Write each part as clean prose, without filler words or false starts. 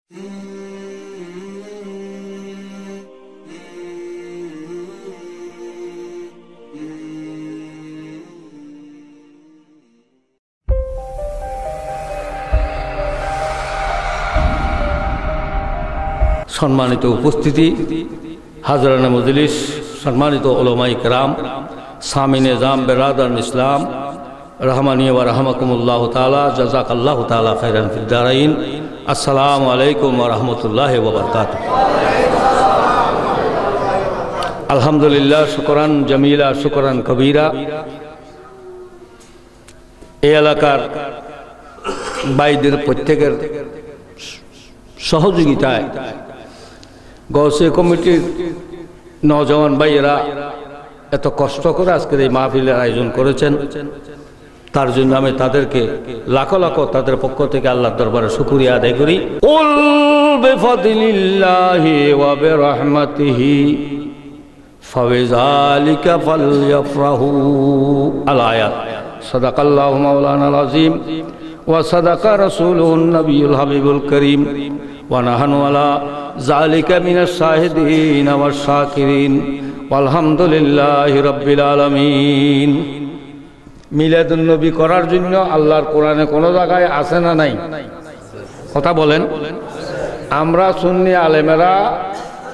সম্মানিত উপস্থিতি, হাজরানে মজলিস, সম্মানিত উলামায়ে কেরাম, সামিনে জাম বেরাদার ইসলাম, রহমানিয়া ওয়া রাহমাকুমুল্লাহ তাআলা, জাযাকাল্লাহু তাআলা খাইরান ফিদ দারাইন। আসসালামু আলাইকুম ওয়া রাহমাতুল্লাহি ওয়া বারাকাতুহু। আলহামদুলিল্লাহ, শুকরান জামিলা, শুকরান কবীরা। এই এলাকার ভাইদের প্রত্যেকের সহযোগিতায় গৌসে কমিটির নওজওয়ান ভাইয়েরা এত কষ্ট করে আজকের এই মাহফিলের আয়োজন করেছেন, তার জন্য আমি তাদেরকে লাখো লাখো তাদের পক্ষ থেকে আল্লাহর দরবারে শুকরিয়া আদায় করি। কুল বিফাদলিল্লাহি ওয়া বিরহমাতিহি ফাবিযালিকা ফালইফরাহু। আল আয়াত। সাদাকাল্লাহু মাওলানাল আযীম ওয়া সাদাকা রাসূলুহুন নবিয়ুল হাবিবুল করিম ওয়া নাহনু আলা যালিকা মিনাশ শাহিদিন ওয়াশ শাকিরিন আলহামদুলিল্লাহি রাব্বিল আলামিন। মিলাদুন নবী করার জন্য আল্লাহর কোরআনে কোন জায়গায় আছে না নাই? কথা বলেন। আমরা সুন্নি আলেমেরা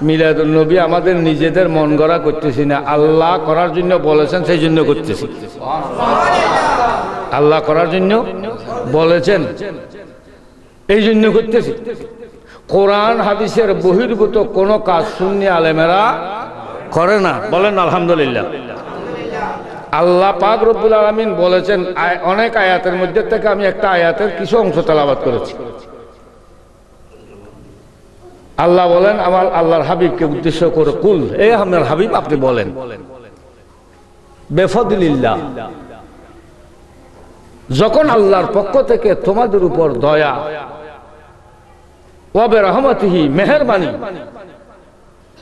মিলাদুন নবী আমাদের নিজেদের মন গড়া করতেছি না, আল্লাহ করার জন্য বলেছেন সেই জন্য করতেছি। আল্লাহ করার জন্য বলেছেন এই জন্য করতেছি। কোরআন হাদিসের বহির্ভূত কোন কাজ সুন্নি আলেমেরা করে না। বলেন আলহামদুলিল্লাহ। আল্লাহ পাক রব্বুল আলামিন বলেছেন অনেক আয়াতের মধ্যে থেকে আমি একটা আয়াতের কিছু অংশ তেলাওয়াত করেছি। আল্লাহ বলেন আমার আল্লাহর হাবিবকে উদ্দেশ্য করে, কুল, এ আপনার হাবিব আপনি বলেন, বেফাদলিল্লাহ, যখন আল্লাহর পক্ষ থেকে তোমাদের উপর দয়া, ওয়া বিরহমাতিহি, মেহেরবানি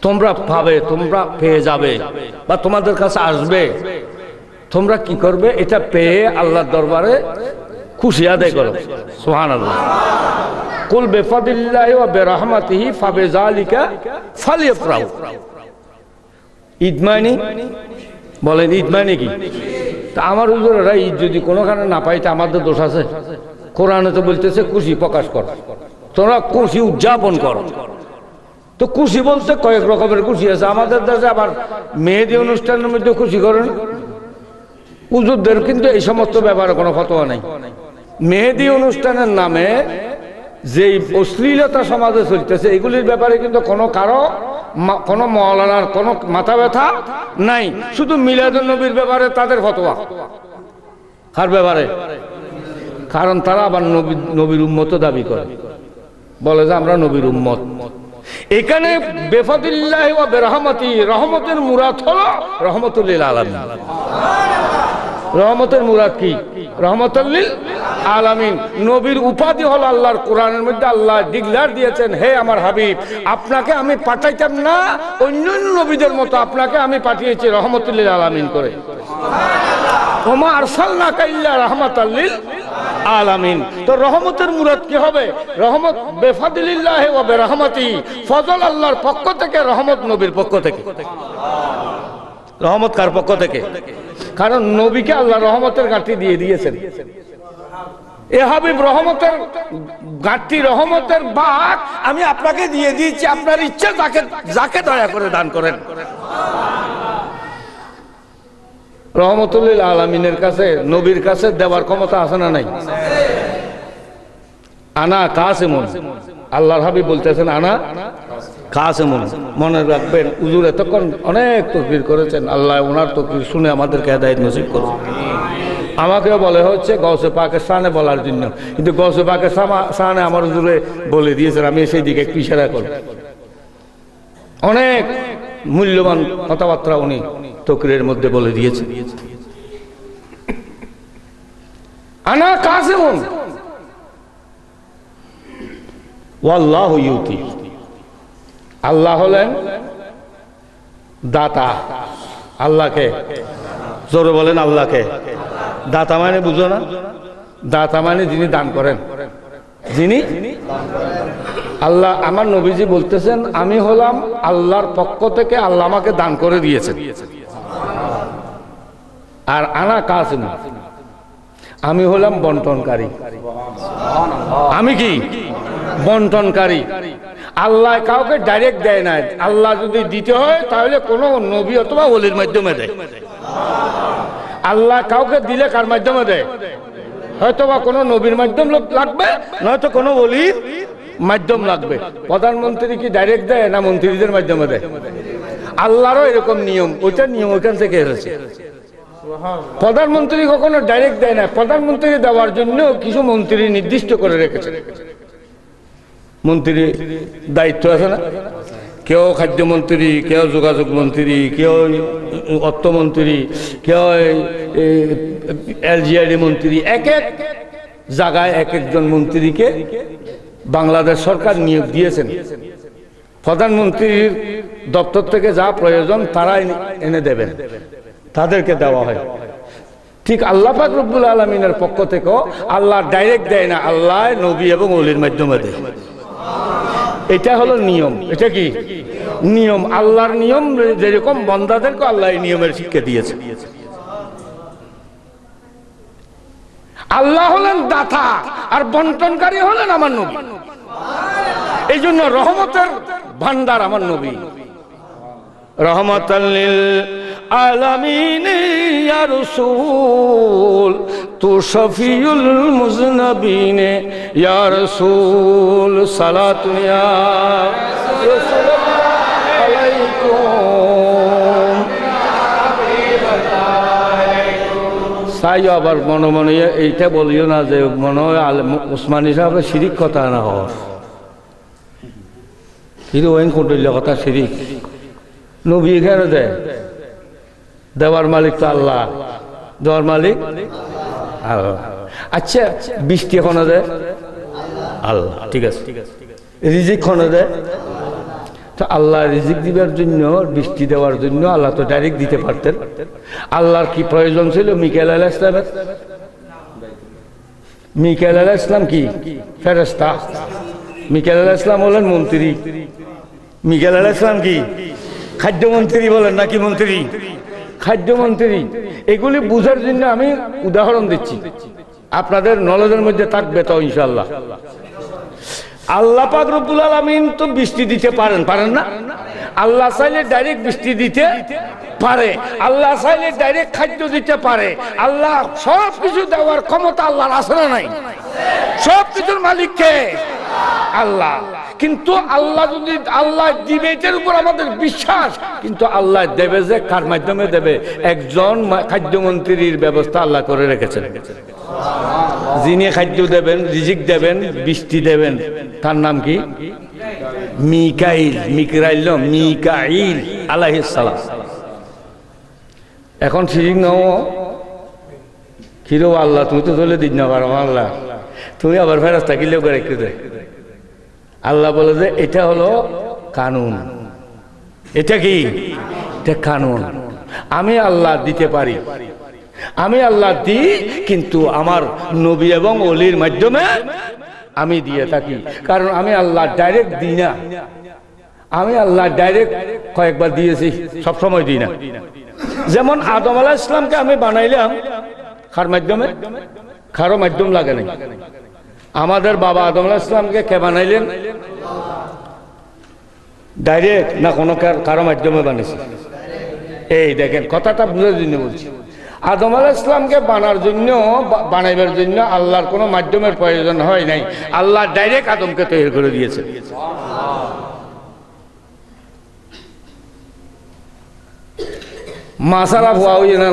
তোমরা পাবে, তোমরা পেয়ে যাবে বা তোমাদের কাছে আসবে, তোমরা কি করবে? এটা পেয়ে আল্লাহর দরবারে খুশি আদায় করো। সুবহানাল্লাহ। কুল বিফাদলিল্লাহি ওয়া বিরহমাতিহি ফাবিযালিকা ফালইফরাহু। ঈদ মানে বলেন, ঈদ মানে কি? তা আমার হুজুরেরা ঈদ যদি কোনোখানে না পাইতে আমাদের দোষ আছে? কোরআনে তো বলতেছে খুশি প্রকাশ কর, তোমরা খুশি উদযাপন করো। তো খুশি বলতে কয়েক রকমের খুশি আছে। আমাদের দেশে আবার মেহেদি অনুষ্ঠানের মধ্যে খুশি করেন হুজুরদের, কিন্তু এই সমস্ত ব্যাপারে কোনো ফতোয়া নেই। মেহেদি অনুষ্ঠানের নামে যেই অশ্লীলতা সমাজে চলতেছে এগুলির ব্যাপারে কিন্তু কোনো মাওলানার কোনো মাথা ব্যথা নাই। শুধু মিলাদুন নবীর ব্যাপারে তাদের ফতোয়া। কার ব্যাপারে? কারণ তারা আবার নবীর উম্মত দাবি করে, বলে যে আমরা নবীর উম্মত। এখানে বেফাদিল্লাহি ওয়া বিরহমাতি, রহমতের মুরাদ হলো রহমতুল লিল আলামিন। রহমতের মুরাদ কি? রহমতুল লিল আলামিন। নবীর উপাধি হলো আল্লাহর কোরআনের মধ্যে আল্লাহ ডিক্লেয়ার দিয়েছেন, হে আমার হাবিব, আপনাকে আমি পাঠাইতাম না অন্যান্য নবীদের মতো, আপনাকে আমি পাঠিয়েছি রহমতুল লিল আলামিন করে। ওমা আরসালনাকা ইল্লা রাহমাতাল লিল আলামিন। তো রহমতের মুরাদ কি হবে? রহমত বেফাদিলিল্লাহি ওয়া বিরহমাতি, ফজল আল্লাহর পক্ষ থেকে, রহমত নবীর পক্ষ থেকে। রহমত কার পক্ষ থেকে? কারণ নবীকে আল্লাহ রহমতের ঘাটতি দিয়ে দিয়েছেন। এ হাবিব, রহমতের ঘাটতি, রহমতের ভাগ আমি আপনাকে দিয়ে দিয়েছি, আপনার ইচ্ছা যাকে দয়া করে দান করেন। রহমতুল লিল আলামিনের কাছে, নবীর কাছে দেওয়ার ক্ষমতা আছে না নাই? আনা কাসিমুন, আল্লাহর হাবিব বলতেছেন আনা কাসিমুন। মনে রাখবেন, হুজুর এতক্ষণ অনেক তাকবীর করেছেন, আল্লাহ ওনার তাকবীর শুনে আমাদেরকে হেদায়েত নসিব করুন। আমাকেও বলে হচ্ছে গৌসে পাকের শানে বলার জন্য, কিন্তু গৌসে পাকের শানে আমার হুজুরে বলে দিয়েছেন, আমি সেই দিকে একটু ইশারা করব। অনেক মূল্যবান কথাবার্তা উনি তাকরীরের মধ্যে বলে দিয়েছেন। আনা কাসিমুন ওয়াল্লাহু ইউতি, আল্লাহ হলেন দাতা। আল্লাহকে জোরে বলেন, আল্লাহকে। দাতা মানে বুঝো না? দাতা মানে যিনি দান করেন, যিনি আল্লাহ আমার নবীজি বলতেছেন আমি হলাম আল্লাহর পক্ষ থেকে, আল্লাহ আমাকে দান করে দিয়েছেন। আর আনা কাসিম, আমি হলাম বন্টনকারী। আমি কি বন্টনকারী। আল্লাহ কাউকে ডাইরেক্ট দেয় না। আল্লাহ যদি দিতে হয় তাহলে কোনো নবী অথবা ওলির মাধ্যমে দেয়। আল্লাহ কাউকে দিলে কার মাধ্যমে দেয়? হয়তো বা কোনো নবীর মাধ্যম লাগবে, নয়তো কোনো ওলির মাধ্যম লাগবে। প্রধানমন্ত্রী কি ডাইরেক্ট দেয় না মন্ত্রীদের মাধ্যমে দেয়? আল্লাহরও এরকম নিয়ম, ওইটা নিয়ম ওইখান থেকে এসেছে। প্রধানমন্ত্রী কখনো ডাইরেক্ট দেয় না, প্রধানমন্ত্রী দেওয়ার জন্য কিছু মন্ত্রী নির্দিষ্ট করে রেখেছে। মন্ত্রী দায়িত্ব আছে না, কেউ খাদ্যমন্ত্রী, কেউ যোগাযোগ মন্ত্রী, কেউ অর্থমন্ত্রী, কেউ এলজিআইডি মন্ত্রী। এক এক জায়গায় এক একজন মন্ত্রীকে বাংলাদেশ সরকার নিয়োগ দিয়েছেন। প্রধানমন্ত্রীর দপ্তর থেকে যা প্রয়োজন তারা এনে দেবেন, তাদেরকে দেওয়া হয়। ঠিক আল্লাহ পাক রব্বুল আলামিনের পক্ষ থেকেও আল্লাহ ডাইরেক্ট দেয় না, আল্লাহ নবী এবং ওলির মাধ্যমে দেয়। এটা হলো নিয়ম। এটা কি নিয়ম? আল্লাহর নিয়ম যেরকম বান্দাদেরকে আল্লাহ এই নিয়মের শিক্ষা দিয়েছে। আল্লাহ হলেন দাতা আর বন্টনকারী হলেন আমার নবী। এই জন্য রহমতের ভান্ডার আমার নবী। রহমাতাল লিল আলামিন ইয়া রাসূল তু শফিউল মুজনবিন ইয়া রাসূল সালাতু ইয়া রাসূলুল্লাহ আলাইকুম। সাই আবার মনে মনে এইটা বলিও না যে মনে হয় উসমানী সাহেব শিরিক কথা না হওয়ার। কিন্তু ওই কোটিল কথা শিরিক। নবী এখানে দেয়, দেওয়ার মালিক তো আল্লাহ, দেওয়ার মালিক আল্লাহ। আচ্ছা বৃষ্টি এখনো দেয় আল্লাহ, ঠিক আছে। রিজিক এখনো দেয় তো আল্লাহ। রিজিক দিবার জন্য, বৃষ্টি দেওয়ার জন্য আল্লাহ তো ডাইরেক্ট দিতে পারতেন। আল্লাহর কি প্রয়োজন ছিল মিকাইল আলাইহিস সালামের? মিকাইল আলাইহিস সালাম কি ফেরেশতা? মিকাইল আলাইহিস সালাম হলেন মন্ত্রী। মিকাইল আলাইহিস সালাম কি খাদ্যমন্ত্রী বলেন নাকি মন্ত্রী? খাদ্যমন্ত্রী। এগুলি বুঝার জন্য আমি উদাহরণ দিচ্ছি, আপনাদের নলেজের মধ্যে থাকবে তো ইনশাআল্লাহ। আল্লাহ পাক রব্বুল আলামিন তো বৃষ্টি দিতে পারেন না? আল্লাহ চাইলে ডাইরেক্ট বৃষ্টি দিতে পারে, আল্লাহ চাইলে ডাইরেক্ট খাদ্য দিতে পারে। আল্লাহ সব কিছু দেওয়ার ক্ষমতা আল্লাহর আছে না নাই? সব কিছুর মালিক কে? আল্লাহ। কিন্তু আল্লাহ যদি আল্লাহ দিবে এটার উপর আমাদের বিশ্বাস, কিন্তু আল্লাহ দেবে যে কার মাধ্যমে দেবে? একজন খাদ্যমন্ত্রীর ব্যবস্থা আল্লাহ করে রেখেছেন, যিনি খাদ্য দেবেন, রিজিক দেবেন, বৃষ্টি দেবেন। তার নাম কি? মিকাইল। মিকাইল আলাইহিস সালাম। এখন শিরিক নাও কিরো আল্লাহ, তুমি তো চলে দিন না পারো আল্লাহ, তুমি আবার ফেরেশতা কিলেও করে একটু দেয়। আল্লাহ বলে যে এটা হলো কানুন। এটা কি? এটা কানুন। আমি আল্লাহ দিতে পারি, আমি আল্লাহ দিই, কিন্তু আমার নবী এবং ওলির মাধ্যমে আমি দিয়ে থাকি। কারণ আমি আল্লাহ ডাইরেক্ট দিই না। আমি আল্লাহ ডাইরেক্ট কয়েকবার দিয়েছি, সবসময় দিই না। যেমন আদম আলাইহিস সালামকে আমি বানাইলাম কার মাধ্যমে? কারো মাধ্যম লাগে নাই। আমাদের বাবা আদম আলাইহিস সালামকে কে বানাইলেন? ডাইরেক্ট না কোনো কারো মাধ্যমে বানিয়েছে? এই দেখেন, কথাটা বুঝার জন্য বলছি। আদম আলাইহিস সালামকে বানাইবার জন্য আল্লাহর কোনো মাধ্যমের প্রয়োজন হয় নাই। আল্লাহ ডাইরেক্ট আদমকে তৈরি করে দিয়েছে। মাসারা ভুয়া হই না,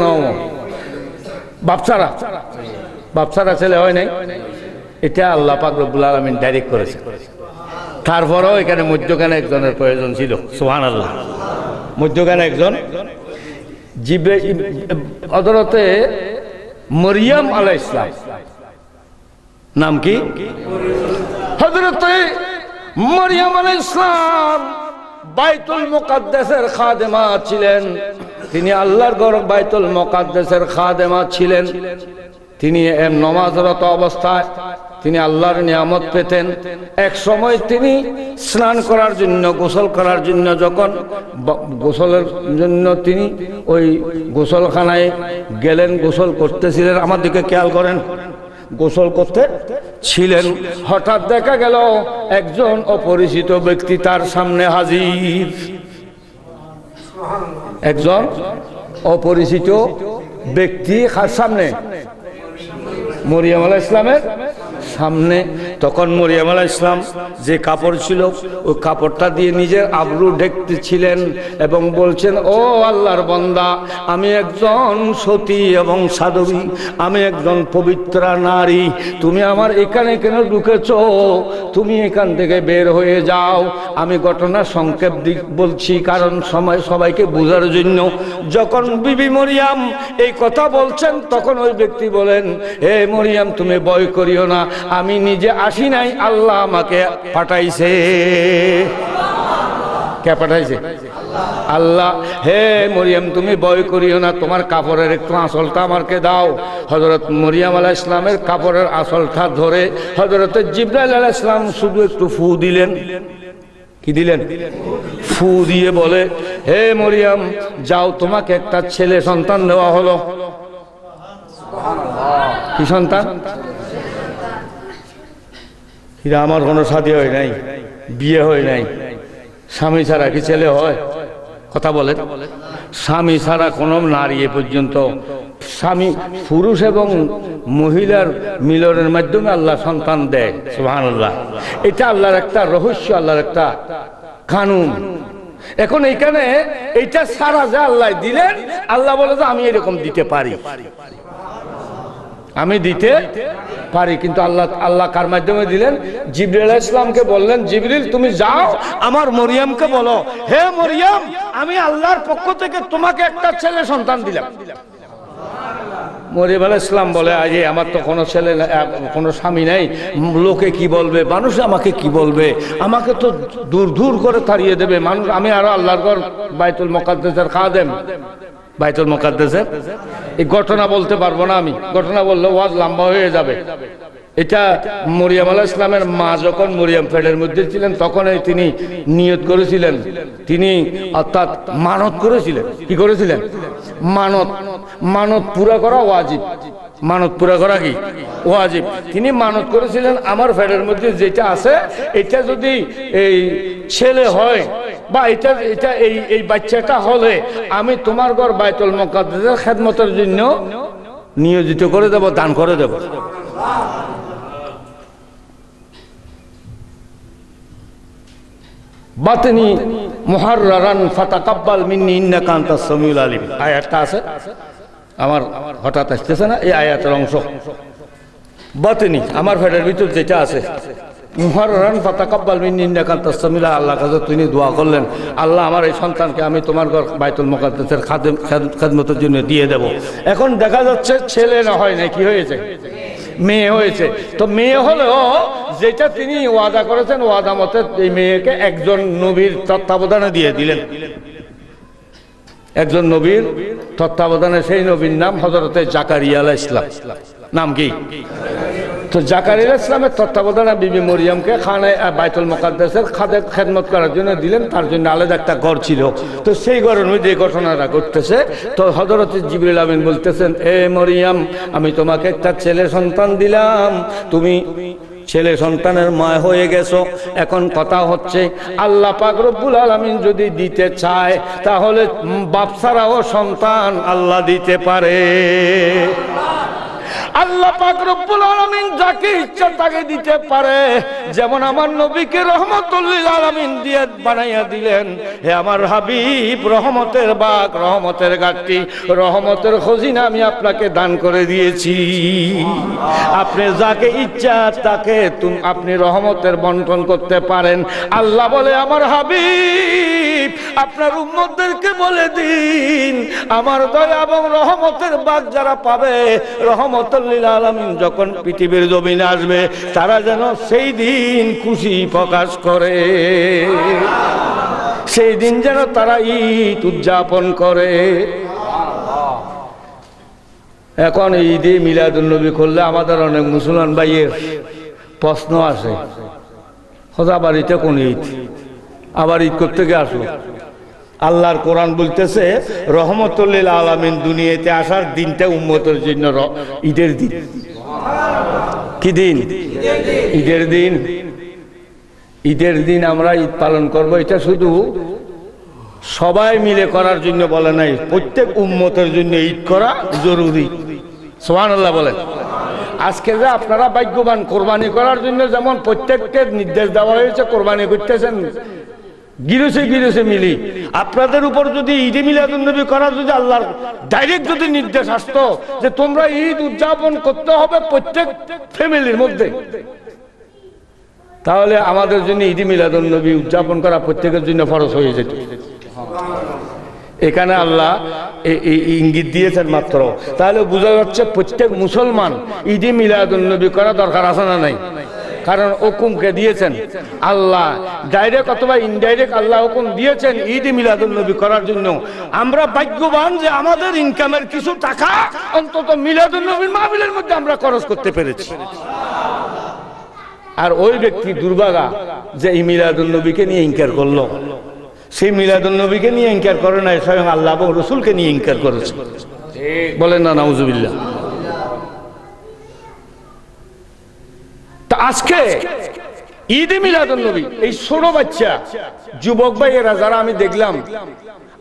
বাপসারা ছেলে হয় নাই। এটা আল্লাহ পাক রব্বুল আলামিন ডাইরেক্ট করেছে। তারপরেও এখানে মধ্যখানে একজনের প্রয়োজন ছিল। সুবহানাল্লাহ। মধ্যখানে একজন হযরতে মরিয়ম আলাইহিস সালাম। নাম কি? হযরতে মরিয়ম আলাইহিস সালাম বাইতুল মুকাদ্দাসের খাদেমা ছিলেন। তিনি আল্লাহর ঘর বাইতুল মুকাদ্দাসের খাদেমা ছিলেন। তিনি নমাজরত অবস্থায় তিনি আল্লাহর নিয়ামত পেতেন। এক সময় তিনি স্নান করার জন্য, গোসল করার জন্য, যখন গোসলের জন্য তিনি ওই গোসলখানায় গেলেন, গোসল করতেছিলেন, আমার দিকে খেয়াল করেন, গোসল করতে ছিলেন, হঠাৎ দেখা গেল একজন অপরিচিত ব্যক্তি তার সামনে হাজির। একজন অপরিচিত ব্যক্তি কার সামনে? মরিয়ম আলাইহিস সালামের সামনে। তখন মরিয়ম আলাইহিস সালাম যে কাপড় ছিল ওই কাপড়টা দিয়ে নিজের আবরু ঢেকতেছিলেন এবং বলছেন, ও আল্লাহর বান্দা, আমি একজন সতী এবং সাধবী, আমি একজন পবিত্রা নারী, তুমি আমার এখানে কেন ঢুকেছ? তুমি এখান থেকে বের হয়ে যাও। আমি ঘটনা সংক্ষেপ বলছি কারণ সবাইকে বোঝার জন্য। যখন বিবি মরিয়ম এই কথা বলছেন তখন ওই ব্যক্তি বলেন, হে মরিয়ম, তুমি ভয় করিও না, আমি নিজে আসি নাই, আল্লাহ আমাকে পাঠাইছে। কে পাঠাইছে? আল্লাহ। হে মরিয়ম, তুমি ভয় করিও না, তোমার কাপড়ের একটু আঁচলটা আমাকে দাও। হযরত মরিয়ম আলাইহিস সালামের কাপড়ের আঁচলটা ধরে হযরত জিবরাইল আলাইহিস সালাম শুধু একটু ফু দিলেন। কি দিলেন? ফু দিয়ে বলে, হে মরিয়ম, যাও, তোমাকে একটা ছেলে সন্তান দেওয়া হলো। কি সন্তান? আমার কোনো শাদী হয় নাই, বিয়ে হয় নাই, স্বামী ছাড়া কি ছেলে হয়? কথা বলে, স্বামী ছাড়া কোনো নারী এ পর্যন্ত, স্বামী পুরুষ এবং মহিলার মিলনের মাধ্যমে আল্লাহ সন্তান দেয়। সুবহানাল্লাহ। এটা আল্লাহর একটা রহস্য, আল্লাহর একটা কানুন। এখন এইখানে এইটা সারা যা আল্লাহ দিলেন, আল্লাহ বলে যে আমি এরকম দিতে পারি, আমি দিতে পারি। কিন্তু আল্লাহ কার মাধ্যমে দিলেন? জিবরিল আলাইহিস সালামকে বললেন, জিবরিল তুমি যাও, আমার মরিয়মকে বলো, হে মরিয়ম, আমি আল্লাহর পক্ষ থেকে তোমাকে একটা ছেলে সন্তান দিলাম। মরিয়ম আলাইহিস সালাম বলে, আরে আমার তো কোনো ছেলে, কোনো স্বামী নাই, লোকে কি বলবে, মানুষ আমাকে কি বলবে, আমাকে তো দূর দূর করে তাড়িয়ে দেবে মানুষ, আমি আরো আল্লাহর ঘর বাইতুল মুকাদ্দাসের খাদেম, বাইতুল মুকাদ্দাসের এই ঘটনা বলতে পারবো না আমি, ঘটনা বললে ওয়াজ লম্বা হয়ে যাবে। এটা মরিয়ম আলাইহিস সালামের মা যখন মরিয়ম পেটের মধ্যে ছিলেন তখনই তিনি নিয়ত করেছিলেন, তিনি অর্থাৎ মানত করেছিলেন। কি করেছিলেন? মানত পুরা করা ওয়াজিব। মানত পুরা করা কি ওয়াজিব? তিনি মানত করেছিলেন, আমার পেটের মধ্যে যেটা আছে এটা যদি এই ছেলে হয় বা এটা এই বাচ্চাটা হলে আমি তোমার ঘর বাইতুল মুকাদ্দাসের খেদমতের জন্য নিয়োজিত করে দেব, দান করে দেব। বাতনি মুহাররারান ফাতাকাব্বাল মিন্নি ইন্নাকা আনতাস সামিউল আলিম, আয়াতটা আছে, আমার হঠাৎ আসতেছে না এই আয়াতের অংশ। বাতনি আমার পেটের ভিতর যেটা আছে, মুহাররান ফাতাকাব্বাল মিন্নি ইন্নাকা আনতাস সামিউল আলিম, আল্লাহর কাছে তিনি দোয়া করলেন, আল্লাহ আমার এই সন্তানকে আমি তোমার ঘর বাইতুল মুকাদ্দাসের খেদমতের জন্য দিয়ে দেব। এখন দেখা যাচ্ছে ছেলে না হয় না, কি হয়েছে? মেয়ে হয়েছে। তো মেয়ে হলেও যেটা তিনি ওয়াদা করেছেন, ওয়াদা মতে এই মেয়েকে একজন নবীর তত্ত্বাবধানে দিয়ে দিলেন। একজন নবীর তত্ত্বাবধানে, সেই নবীর নাম হযরতে জাকারিয়া আলাইহিস সালাম। নাম কি? তো জাকারিয়া আলাইহিস সালামের তত্ত্বাবধানে বিবি মরিয়মকে খানায় বাইতুল মুকাদ্দাসের খেদমত করার জন্য দিলেন। তার জন্য আলাদা একটা ঘর ছিল। তো সেই ঘরের মধ্যে এই ঘটনাটা ঘটতেছে। তো হযরত জিবরিল আমিন বলতেছেন, এ মরিয়ম, আমি তোমাকে একটা ছেলে সন্তান দিলাম, তুমি ছেলে সন্তানের মা হয়ে গেছো। এখন কথা হচ্ছে, আল্লাহ পাক রব্বুল আলামিন যদি দিতে চায় তাহলে বাপ ছাড়াও সন্তান আল্লাহ দিতে পারে। আল্লাহ পাক রব্বুল আলামিন যাকে ইচ্ছা তাকে দিতে পারে। যেমন আমার নবীকে রহমতুল লিল আলামিন দিয়ে বানাইয়া দিলেন, হে আমার হাবিব, রহমতের বাগ, রহমতের ঘাটতি, রহমতের খজিনা আমি আপনাকে দান করে দিয়েছি। আপনি যাকে ইচ্ছা তাকে আপনি রহমতের বন্টন করতে পারেন। আল্লাহ বলে, আমার হাবিব, আপনার উম্মতদেরকে বলে দিন, আমার দয়া এবং রহমতের বাগ যারা পাবে, রহমতুল লিল আলামিন যখন পৃথিবীর জমিনে আসবে, তারা যেন সেই দিন খুশি প্রকাশ করে, সেই দিন যেন তারা ঈদ উদযাপন করে। এখন ঈদে মিলাদুন্নবী করলে আমাদের অনেক মুসলমান ভাইয়ের প্রশ্ন আসে, খোদা বাড়িতে কোন ঈদ, আবার ঈদ করতে গিয়ে আসলো। আল্লাহর কোরআন বলতেছে রহমতুল লিল আলামিন দুনিয়াতে আসার দিনটা উম্মতের জন্য ঈদের দিন। কি দিন? ঈদের দিন। ঈদের দিন আমরা ঈদ পালন করব, এটা শুধু সবাই মিলে করার জন্য বলে নাই, প্রত্যেক উম্মতের জন্য ঈদ করা জরুরি। সুবহানাল্লাহ বলেন। আজকে যে আপনারা ভাগ্যবান, কোরবানি করার জন্য যেমন প্রত্যেককে নির্দেশ দেওয়া হয়েছে কোরবানি করতেছেন গিরসে গিরসে মিলি, আপনাদের উপর যদি ঈদে মিলাদুন্নবী করার যদি আল্লাহর ডাইরেক্ট যদি নির্দেশ আসতো যে তোমরা ঈদ উদযাপন করতে হবে প্রত্যেক ফ্যামিলির মধ্যে, তাহলে আমাদের জন্য ঈদে মিলাদুন্নবী উদযাপন করা প্রত্যেকের জন্য ফরজ হয়ে যেত। এখানে আল্লাহ ইঙ্গিত দিয়েছেন মাত্র, তাহলে বোঝা যাচ্ছে প্রত্যেক মুসলমান ঈদে মিলাদুন্নবী করা দরকার আছে না নাই? কারণ হুকুমকে দিয়েছেন আল্লাহ, ডাইরেক্ট অথবা ইনডাইরেক্ট আল্লাহ হুকুম দিয়েছেন ঈদে মিলাদুন্নবী করার জন্য। আমরা ভাগ্যবান যে আমাদের ইনকামের কিছু টাকা অন্তত মিলাদুন্নবীর মাহফিলের মধ্যে আমরা খরচ করতে পেরেছি। আর ওই ব্যক্তি দুর্ভাগা যে এই মিলাদুন্নবীকে নিয়ে ইনকার করলো, সেই মিলাদুন্নবীকে নিয়ে ইনকার করে নাই, স্বয়ং আল্লাহ এবং রসুলকে নিয়ে ইনকার করেছে। বলেন না নাউজুবিল্লাহ। তা আজকে ঈদে মিলাদুন্নবী এই ছোট বাচ্চা যুবক ভাইয়েরা যারা আমি দেখলাম,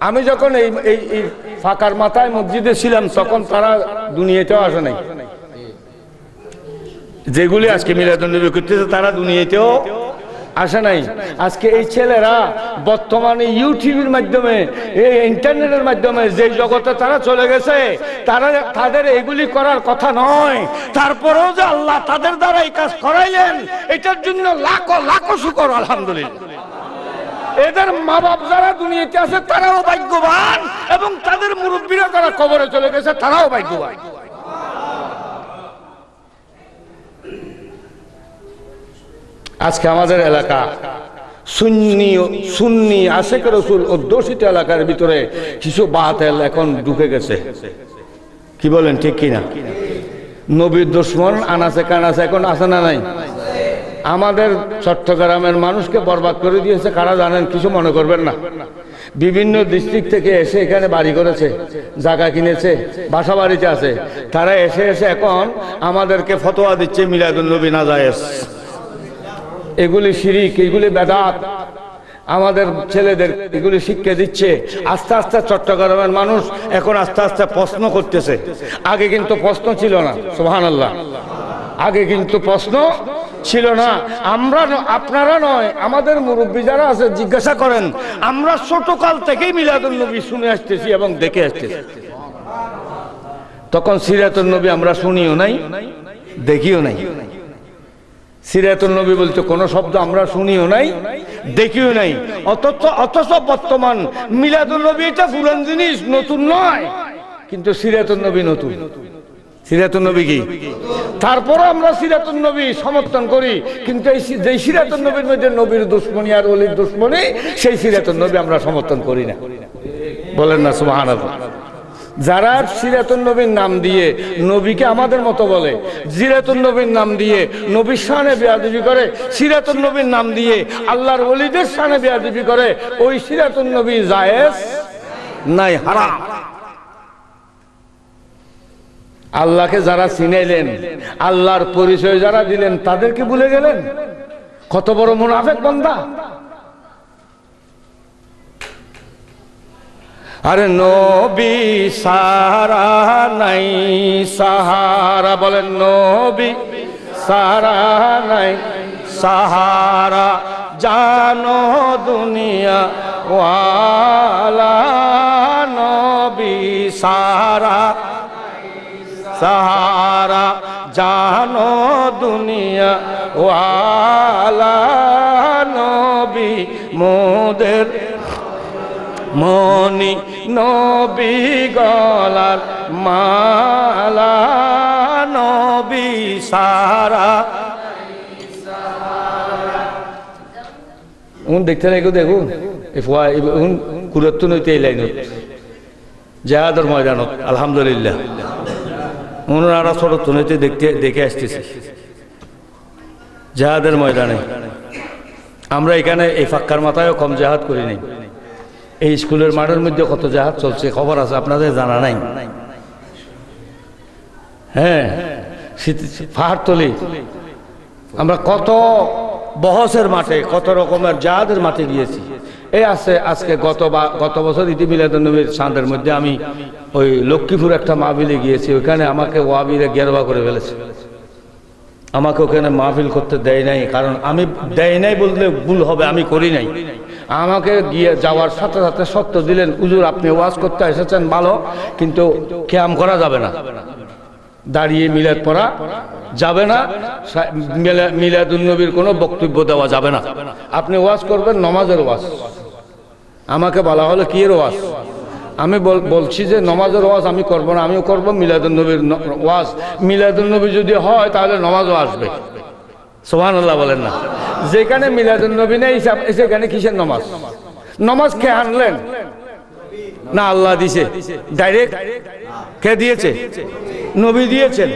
আমি যখন এই ফাঁকার মাথায় মসজিদে ছিলাম তখন তারা দুনিয়াতেও আসে নাই। যেগুলি আজকে মিলাদুন্নবী করতেছে তারা দুনিয়াতেও আসে নাই। আজকে এই ছেলেরা বর্তমানে ইউটিউবের মাধ্যমে, এই ইন্টারনেটের মাধ্যমে যে জগতে তারা চলে গেছে, তাদের এগুলি করার কথা নয়। তারপরেও যে আল্লাহ তাদের দ্বারা এই কাজ করাইলেন, এটার জন্য লাখো লাখো শুকর আলহামদুলিল্লাহ। এদের মা বাপ যারা দুনিয়াতে আছে তারাও ভাগ্যবান, এবং তাদের মুরব্বীরা যারা কবরে চলে গেছে তারাও ভাগ্যবান। আজকে আমাদের এলাকা সুন্নি আশেক রসুল অধ্যুষিত এলাকার ভিতরে কিছু বাতিল এখন ঢুকে গেছে। কি বলেন, ঠিক কিনা? নবীর দুশমন আনাচে কানাচে এখন আছে না নাই? আমাদের চট্টগ্রামের মানুষকে বরবাদ করে দিয়েছে কারা জানেন? কিছু মনে করবেন না। বিভিন্ন ডিস্ট্রিক্ট থেকে এসে এখানে বাড়ি করেছে, জায়গা কিনেছে, বাসা বাড়িতে আছে। তারা এসে এখন আমাদেরকে ফতোয়া দিচ্ছে মিলাদুন্নবী নাজায়েজ, এগুলি শিরিক, এগুলি বেদাত। আমাদের ছেলেদের এগুলি শিক্ষা দিচ্ছে। আস্তে আস্তে চট্টগ্রামের মানুষ এখন আস্তে আস্তে প্রশ্ন করতেছে। আগে কিন্তু প্রশ্ন ছিল না, সুবহানাল্লাহ। আগে কিন্তু প্রশ্ন ছিল না। আমরা, আপনারা নয়, আমাদের মুরব্বী যারা আছে জিজ্ঞাসা করেন, আমরা ছোটকাল থেকেই মিলাদুন্নবী শুনে আসতেছি এবং দেখে আসতেছি। তখন সিরাতুন্নবী আমরা শুনিও নাই, দেখিও নাই। সিরাতুন্নবী বলতে কোনো শব্দ আমরা শুনিও নাই, দেখিও নাই। অথচ বর্তমান মিলাদুন্নবী এটা পুরান জিনিস, নতুন নয়, কিন্তু সিরাতুন্নবী নতুন। সিরাতুন্নবী কি? তারপরও আমরা সিরাতুন্নবী সমর্থন করি, কিন্তু এই যে সিরাতুন্নবীর মধ্যে নবীর দুশমনী আর ওলির দুশমনী, সেই সিরাতুন্নবী আমরা সমর্থন করি না। বলেন না সুবহানাল্লাহ। যারা সিরাতুন্নবীর নাম দিয়ে নবীকে আমাদের মতো বলে, সিরাতুন্নবীর নাম দিয়ে নবীর শানে বেয়াদবি করে, সিরাতুন্নবীর নাম দিয়ে আল্লাহর ওলিদের শানে বেয়াদবি করে, ওই সিরাতুন্নবী জায়েজ নাই, হারাম। আল্লাহকে যারা চিনাইলেন, আল্লাহর পরিচয় যারা দিলেন, তাদেরকে ভুলে গেলেন। কত বড় মুনাফিক বান্দা! আরে নবী সারা নাই সাহারা, বলেন নবী সারা নাই সাহারা, জানো দুনিয়া ওয়ালা নবী সারা সাহারা, জানো দুনিয়া ওয়ালা নবী মোদের মনি, নবী গলার মালা, নবী সারা। দেখতে নাই দেখুন কুরত্ব নইতে এই লাইন জাহাদের ময়দানত আলহামদুলিল্লাহ। ওনারা ছোট তুনিতে দেখে আসতেছি জাহাদের ময়দানে। আমরা এখানে এই ফাক্কার মাথায়ও কম জাহাদ করি নাই। এই স্কুলের মাঠের মধ্যে কত জাহাজ চলছে খবর আছে, আপনাদের জানা নাই? হ্যাঁ, পাহাড়তলি আমরা কত বহসের মাঠে, কত রকমের জাহাজের মাঠে গিয়েছি। এই আছে আজকে গত বছর ঈদ মিলাদুন্নবীর চাঁদের মধ্যে আমি ওই লক্ষ্মীপুর একটা মাহফিলে গিয়েছি। ওইখানে আমাকে ওয়াবিরে গেরবা করে ফেলেছে। আমাকে ওখানে মাহফিল করতে দেয় নাই, কারণ আমি দেয় নাই বললে ভুল হবে, আমি করি নাই। আমাকে গিয়ে যাওয়ার সাথে সাথে সত্য দিলেন, হুজুর আপনি ওয়াজ করতে এসেছেন ভালো, কিন্তু ক্যাম করা যাবে না, দাঁড়িয়ে মিলাদ পড়া যাবে না, মিলাদুন্নবীর কোনো বক্তব্য দেওয়া যাবে না, আপনি ওয়াজ করবেন নমাজের ওয়াজ। আমাকে বলা হলো কি এর ওয়াজ? আমি বলছি যে নমাজের ওয়াজ আমি করবো না, আমিও করবো মিলাদুন্নবীর ওয়াজ। মিলাদুন্নবী যদি হয় তাহলে নমাজও আসবে। সুবহানাল্লাহ বলেন না? যেখানে মিলাদুন্নবী নেই সেখানে কিসের নমাজ? নমাজ কে আনলেন? না আল্লাহ দিছে ডাইরেক্ট? কে দিয়েছে? নবী দিয়েছেন।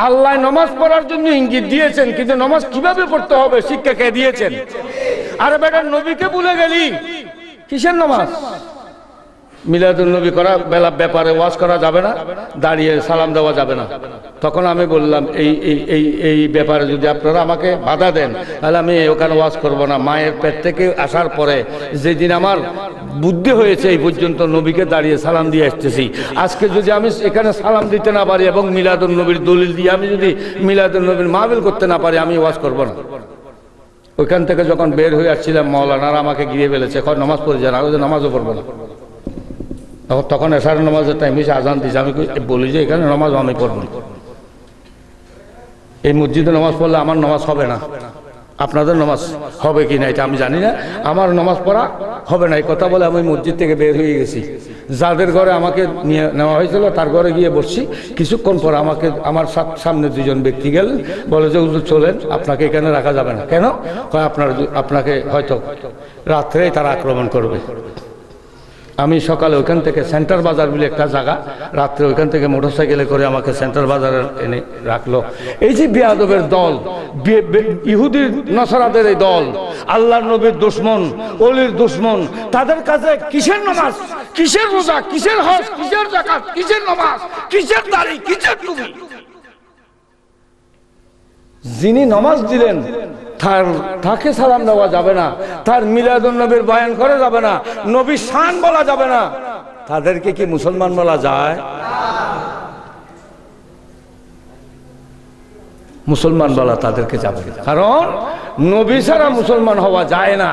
আল্লাহ নমাজ পড়ার জন্য ইঙ্গিত দিয়েছেন, কিন্তু নমাজ কিভাবে পড়তে হবে শিক্ষা কে দিয়েছেন? আরে বেটা নবীকে ভুলে গেলি, কিসের নমাজ? মিলাদুন্নবী করা ব্যাপারে ওয়াজ করা যাবে না, দাঁড়িয়ে সালাম দেওয়া যাবে না। তখন আমি বললাম এই ব্যাপারে যদি আপনারা আমাকে বাধা দেন তাহলে আমি ওখানে ওয়াজ করবো না। মায়ের পেট থেকে আসার পরে যেদিন আমার বুদ্ধি হয়েছে এই পর্যন্ত নবীকে দাঁড়িয়ে সালাম দিয়ে আসতেছি। আজকে যদি আমি এখানে সালাম দিতে না পারি এবং মিলাদুন্নবীর দলিল দিয়ে আমি যদি মিলাদুন্নবীর মাহফিল করতে না পারি, আমি ওয়াজ করবো না। ওইখান থেকে যখন বের হয়ে আসছিলাম মাওলানারা আমাকে গিয়ে ফেলেছে, নামাজ পড়ে যান, আগে নামাজও পড়বো না। তখন এশার নামাজের টাইম এসে আজান দিয়েছে, আমি বলি যে এখানে নামাজ আমি পড়ব না। এই মসজিদে নামাজ পড়লে আমার নামাজ হবে না, আপনাদের নামাজ হবে কি না এটা আমি জানি না, আমার নামাজ পড়া হবে না। এই কথা বলে আমি মসজিদ থেকে বের হয়ে গেছি। যাদের ঘরে আমাকে নিয়ে নেওয়া হয়েছিল তার ঘরে গিয়ে বসছি। কিছুক্ষণ পর আমার সামনে দুজন ব্যক্তি গেলেন, বলে যে হুজুর চলেন, আপনাকে এখানে রাখা যাবে না। কেন? আপনাকে হয়তো রাত্রেই তারা আক্রমণ করবে। আমি সকালে ওইখান থেকে সেন্টার বাজার বলে একটা জায়গা, রাত্রে ওইখান থেকে মোটরসাইকেলে করে আমাকে সেন্টার বাজারে এনে রাখলো। এই যে বেয়াদবের দল, ইহুদি নসরাদের এই দল, আল্লাহর নবীর দুশমন, ওলির দুশমন, তাদের কাছে কিসের নামাজ, কিসের রোজা, কিসের হজ, কিসের যাকাত, কিসের নামাজ, কিসের দাড়ি, কিসের টুপি? যিনি নামাজ দিলেন তাকে সালাম দেওয়া যাবে না, তার মিলাদুন্নবীর বয়ান করা যাবে না, নবীর শান বলা যাবে না। তাদেরকে কি মুসলমান বলা যায়? মুসলমান বলা তাদেরকে যাবে না, কারণ নবী ছাড়া মুসলমান হওয়া যায় না।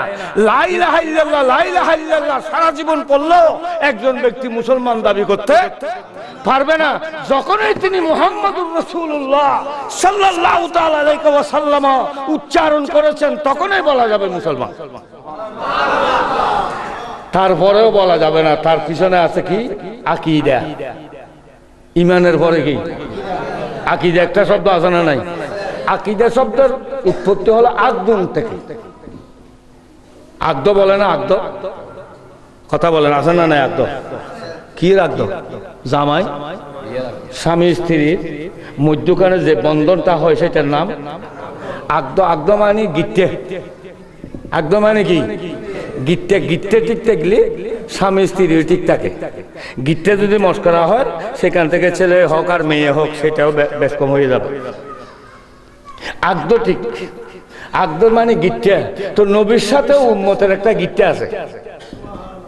লা ইলাহা ইল্লাল্লাহ, লা ইলাহা ইল্লাল্লাহ সারা জীবন পড়লেও একজন ব্যক্তি মুসলমান দাবি করতে পারবে না। যখনই তিনি মুহাম্মদুর রাসূলুল্লাহ সাল্লাল্লাহু তাআলা আলাইহি ওয়াসাল্লাম উচ্চারণ করেছেন তখনই বলা যাবে মুসলমান। তারপরেও বলা যাবে না। তার পিছনে আছে কি? আকীদা। ঈমানের পরে কি? আকীদা একটা শব্দ আছে না নাই? আকীদা শব্দের উৎপত্তি হলো আকদুন থেকে। আকদ বলে না? আকদ কথা বলেন, আছে না নাই? আকদ কি? আকদ জামাই স্বামী স্ত্রীর মধ্যখানে যে বন্ধনটা হয় সেটার নাম আকদ। আকদ মানে গিট্টে। আকদ মানে কি? গিট্টে। গিট্টে ঠিক থাকলে স্বামী স্ত্রী ঠিক থাকে। গিট্টে যদি মস্করা হয় সেখান থেকে ছেলে হোক আর মেয়ে হোক সেটাও বেশ কম হয়ে যাবে। আকদ ঠিক। আকদ মানে গিট্টে। তো নবীর সাথেও উম্মতের একটা গিট্টে আছে,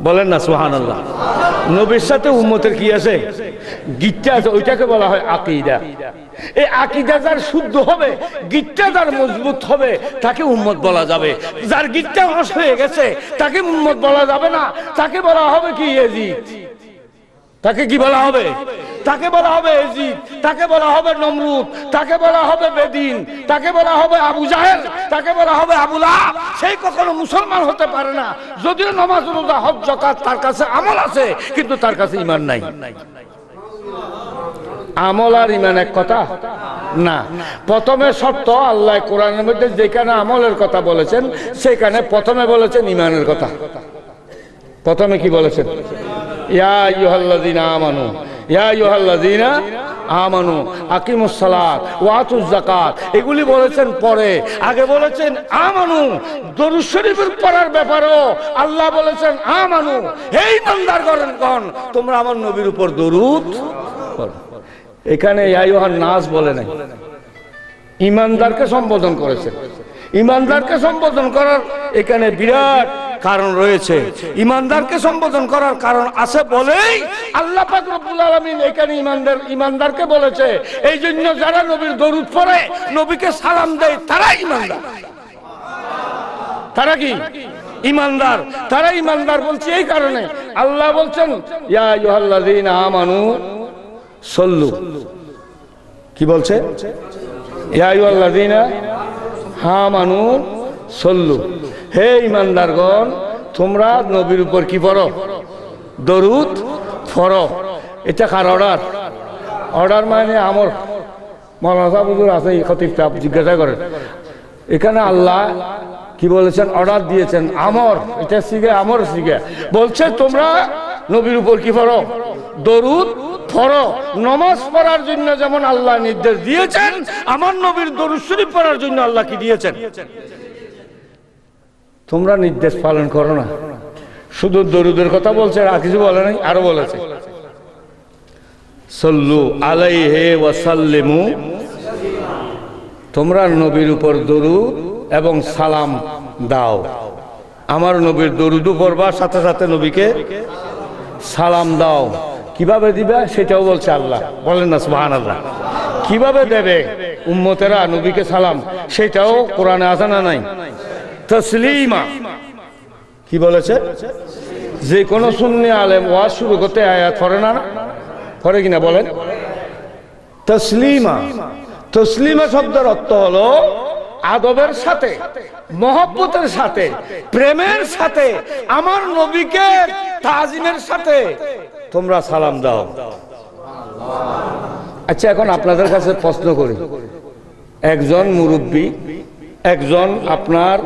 বলেন না সুবহানাল্লাহ। নবীর সাথে উম্মতের কি আছে? গিট্টে আছে। ওইটাকে বলা হয় আকীদা। এই আকীদা যার শুদ্ধ হবে, গিট্টে যার মজবুত হবে তাকে উম্মত বলা যাবে। যার গিট্টে হস হয়ে গেছে তাকে উম্মত বলা যাবে না। তাকে বলা হবে কি? ইয়াজিদ। তাকে কি বলা হবে? তাকে বলা হবে ইয়াজিদ, তাকে বলা হবে নমরুদ, তাকে বলা হবে বেদিন, তাকে বলা হবে আবু জাহেল, তাকে বলা হবে আবু লাহাব। সেই কখনো মুসলমান হতে পারে না। যদিও নামাজ রোজা হজ যাকাত তার কাছে আমল আছে, কিন্তু তার কাছে ঈমান নাই। আমল আর ঈমান এক কথা না। প্রথমে শর্ত আল্লাহ কোরআনের মধ্যে যেখানে আমলের কথা বলেছেন সেখানে প্রথমে বলেছেন ঈমানের কথা। প্রথমে কি বলেছেন? ইয়া আইয়ুহাল্লাযীনা আমানু, ইয়া আইয়ুহাল্লাযীনা আমানু আকিমুস সালাত ওয়া আতুজ যাকাত, এগুলি বলেছেন পরে। আগে বলেছেন আমানু, দরুদ শরীফের পড়ার ব্যাপারেও আল্লাহ বলেছেন আমানু, হে ইমানদারগণ তোমরা আমার নবীর উপর দরুদ পড়ো। এখানে ইয়া আইয়ুহান নাস বলে নাই, ইমানদারকে সম্বোধন করেছেন। ইমানদারকে সম্বোধন করার এখানে বিরাট কারণ রয়েছে। ইমানদারকে সম্বোধন করার কারণ আছে বলেই আল্লাহ পাক রব্বুল আলামিন এখানে ইমানদারকে বলেছে। এই জন্য যারা নবীর দরুদ পড়ে, নবীকে সালাম দেয়, তারা ইমানদার। তারা কি ইমানদার? তারা ইমানদার বলছে এই কারণে আল্লাহ বলছেন ইয়া আইয়ুহাল্লাযীনা আমানু সল্লু, কি বলছে? ইয়া আইয়ুহাল্লাযীনা আমানু সল্লু, হে ইমানদারগণ তোমরা নবীর উপর কি পড়ো? দরুদ পড়ো। এটা কার অর্ডার? অর্ডার মানে আমর। মৌলানা সাহেব হুজুর আছে, খতিব সাহেব জিজ্ঞাসা করেন, এখানে আল্লাহ কি বলেছেন? অর্ডার দিয়েছেন আমর। এটা শিখে আমর শিখে বলছে তোমরা নবীর উপর কি পড়ো? দরুদ পড়ো। নামাজ পড়ার জন্য যেমন আল্লাহ নির্দেশ দিয়েছেন, আমার নবীর দরুদ শরীফ পড়ার জন্য আল্লাহ কি দিয়েছেন? তোমরা নির্দেশ পালন করো না। শুধু দরুদের কথা বলছে, আর কিছু বলে নাই, আরো বলেছে সাল্লু আলাইহি ওয়া সাল্লিমু, তোমরা নবীর উপর দরুদ এবং সালাম দাও। আমার নবীর দরুদও পড়বা, সাথে সাথে নবীকে সালাম দাও। কিভাবে দিবে সেটাও বলছে আল্লাহ। বলেন না সুবহানাল্লাহ। কিভাবে দেবে উম্মতেরা নবীকে সালাম, সেটাও কোরআনে আছে না নাই? তসলিমা, কি বলেছে? যে কোনো সুন্নি আলেম ওয়াজ শুরু করতে আয়াত পড়ে না, পড়ে কিনা বলেন? তসলিমা, তসলিমা শব্দের অর্থ হলো আদবের সাথে, মহব্বতের সাথে, প্রেমের সাথে, আমার নবীকে তাজিমের সাথে তোমরা সালাম দাও। আচ্ছা, এখন আপনাদের কাছে প্রশ্ন করি, একজন মুরব্বী, একজন আপনার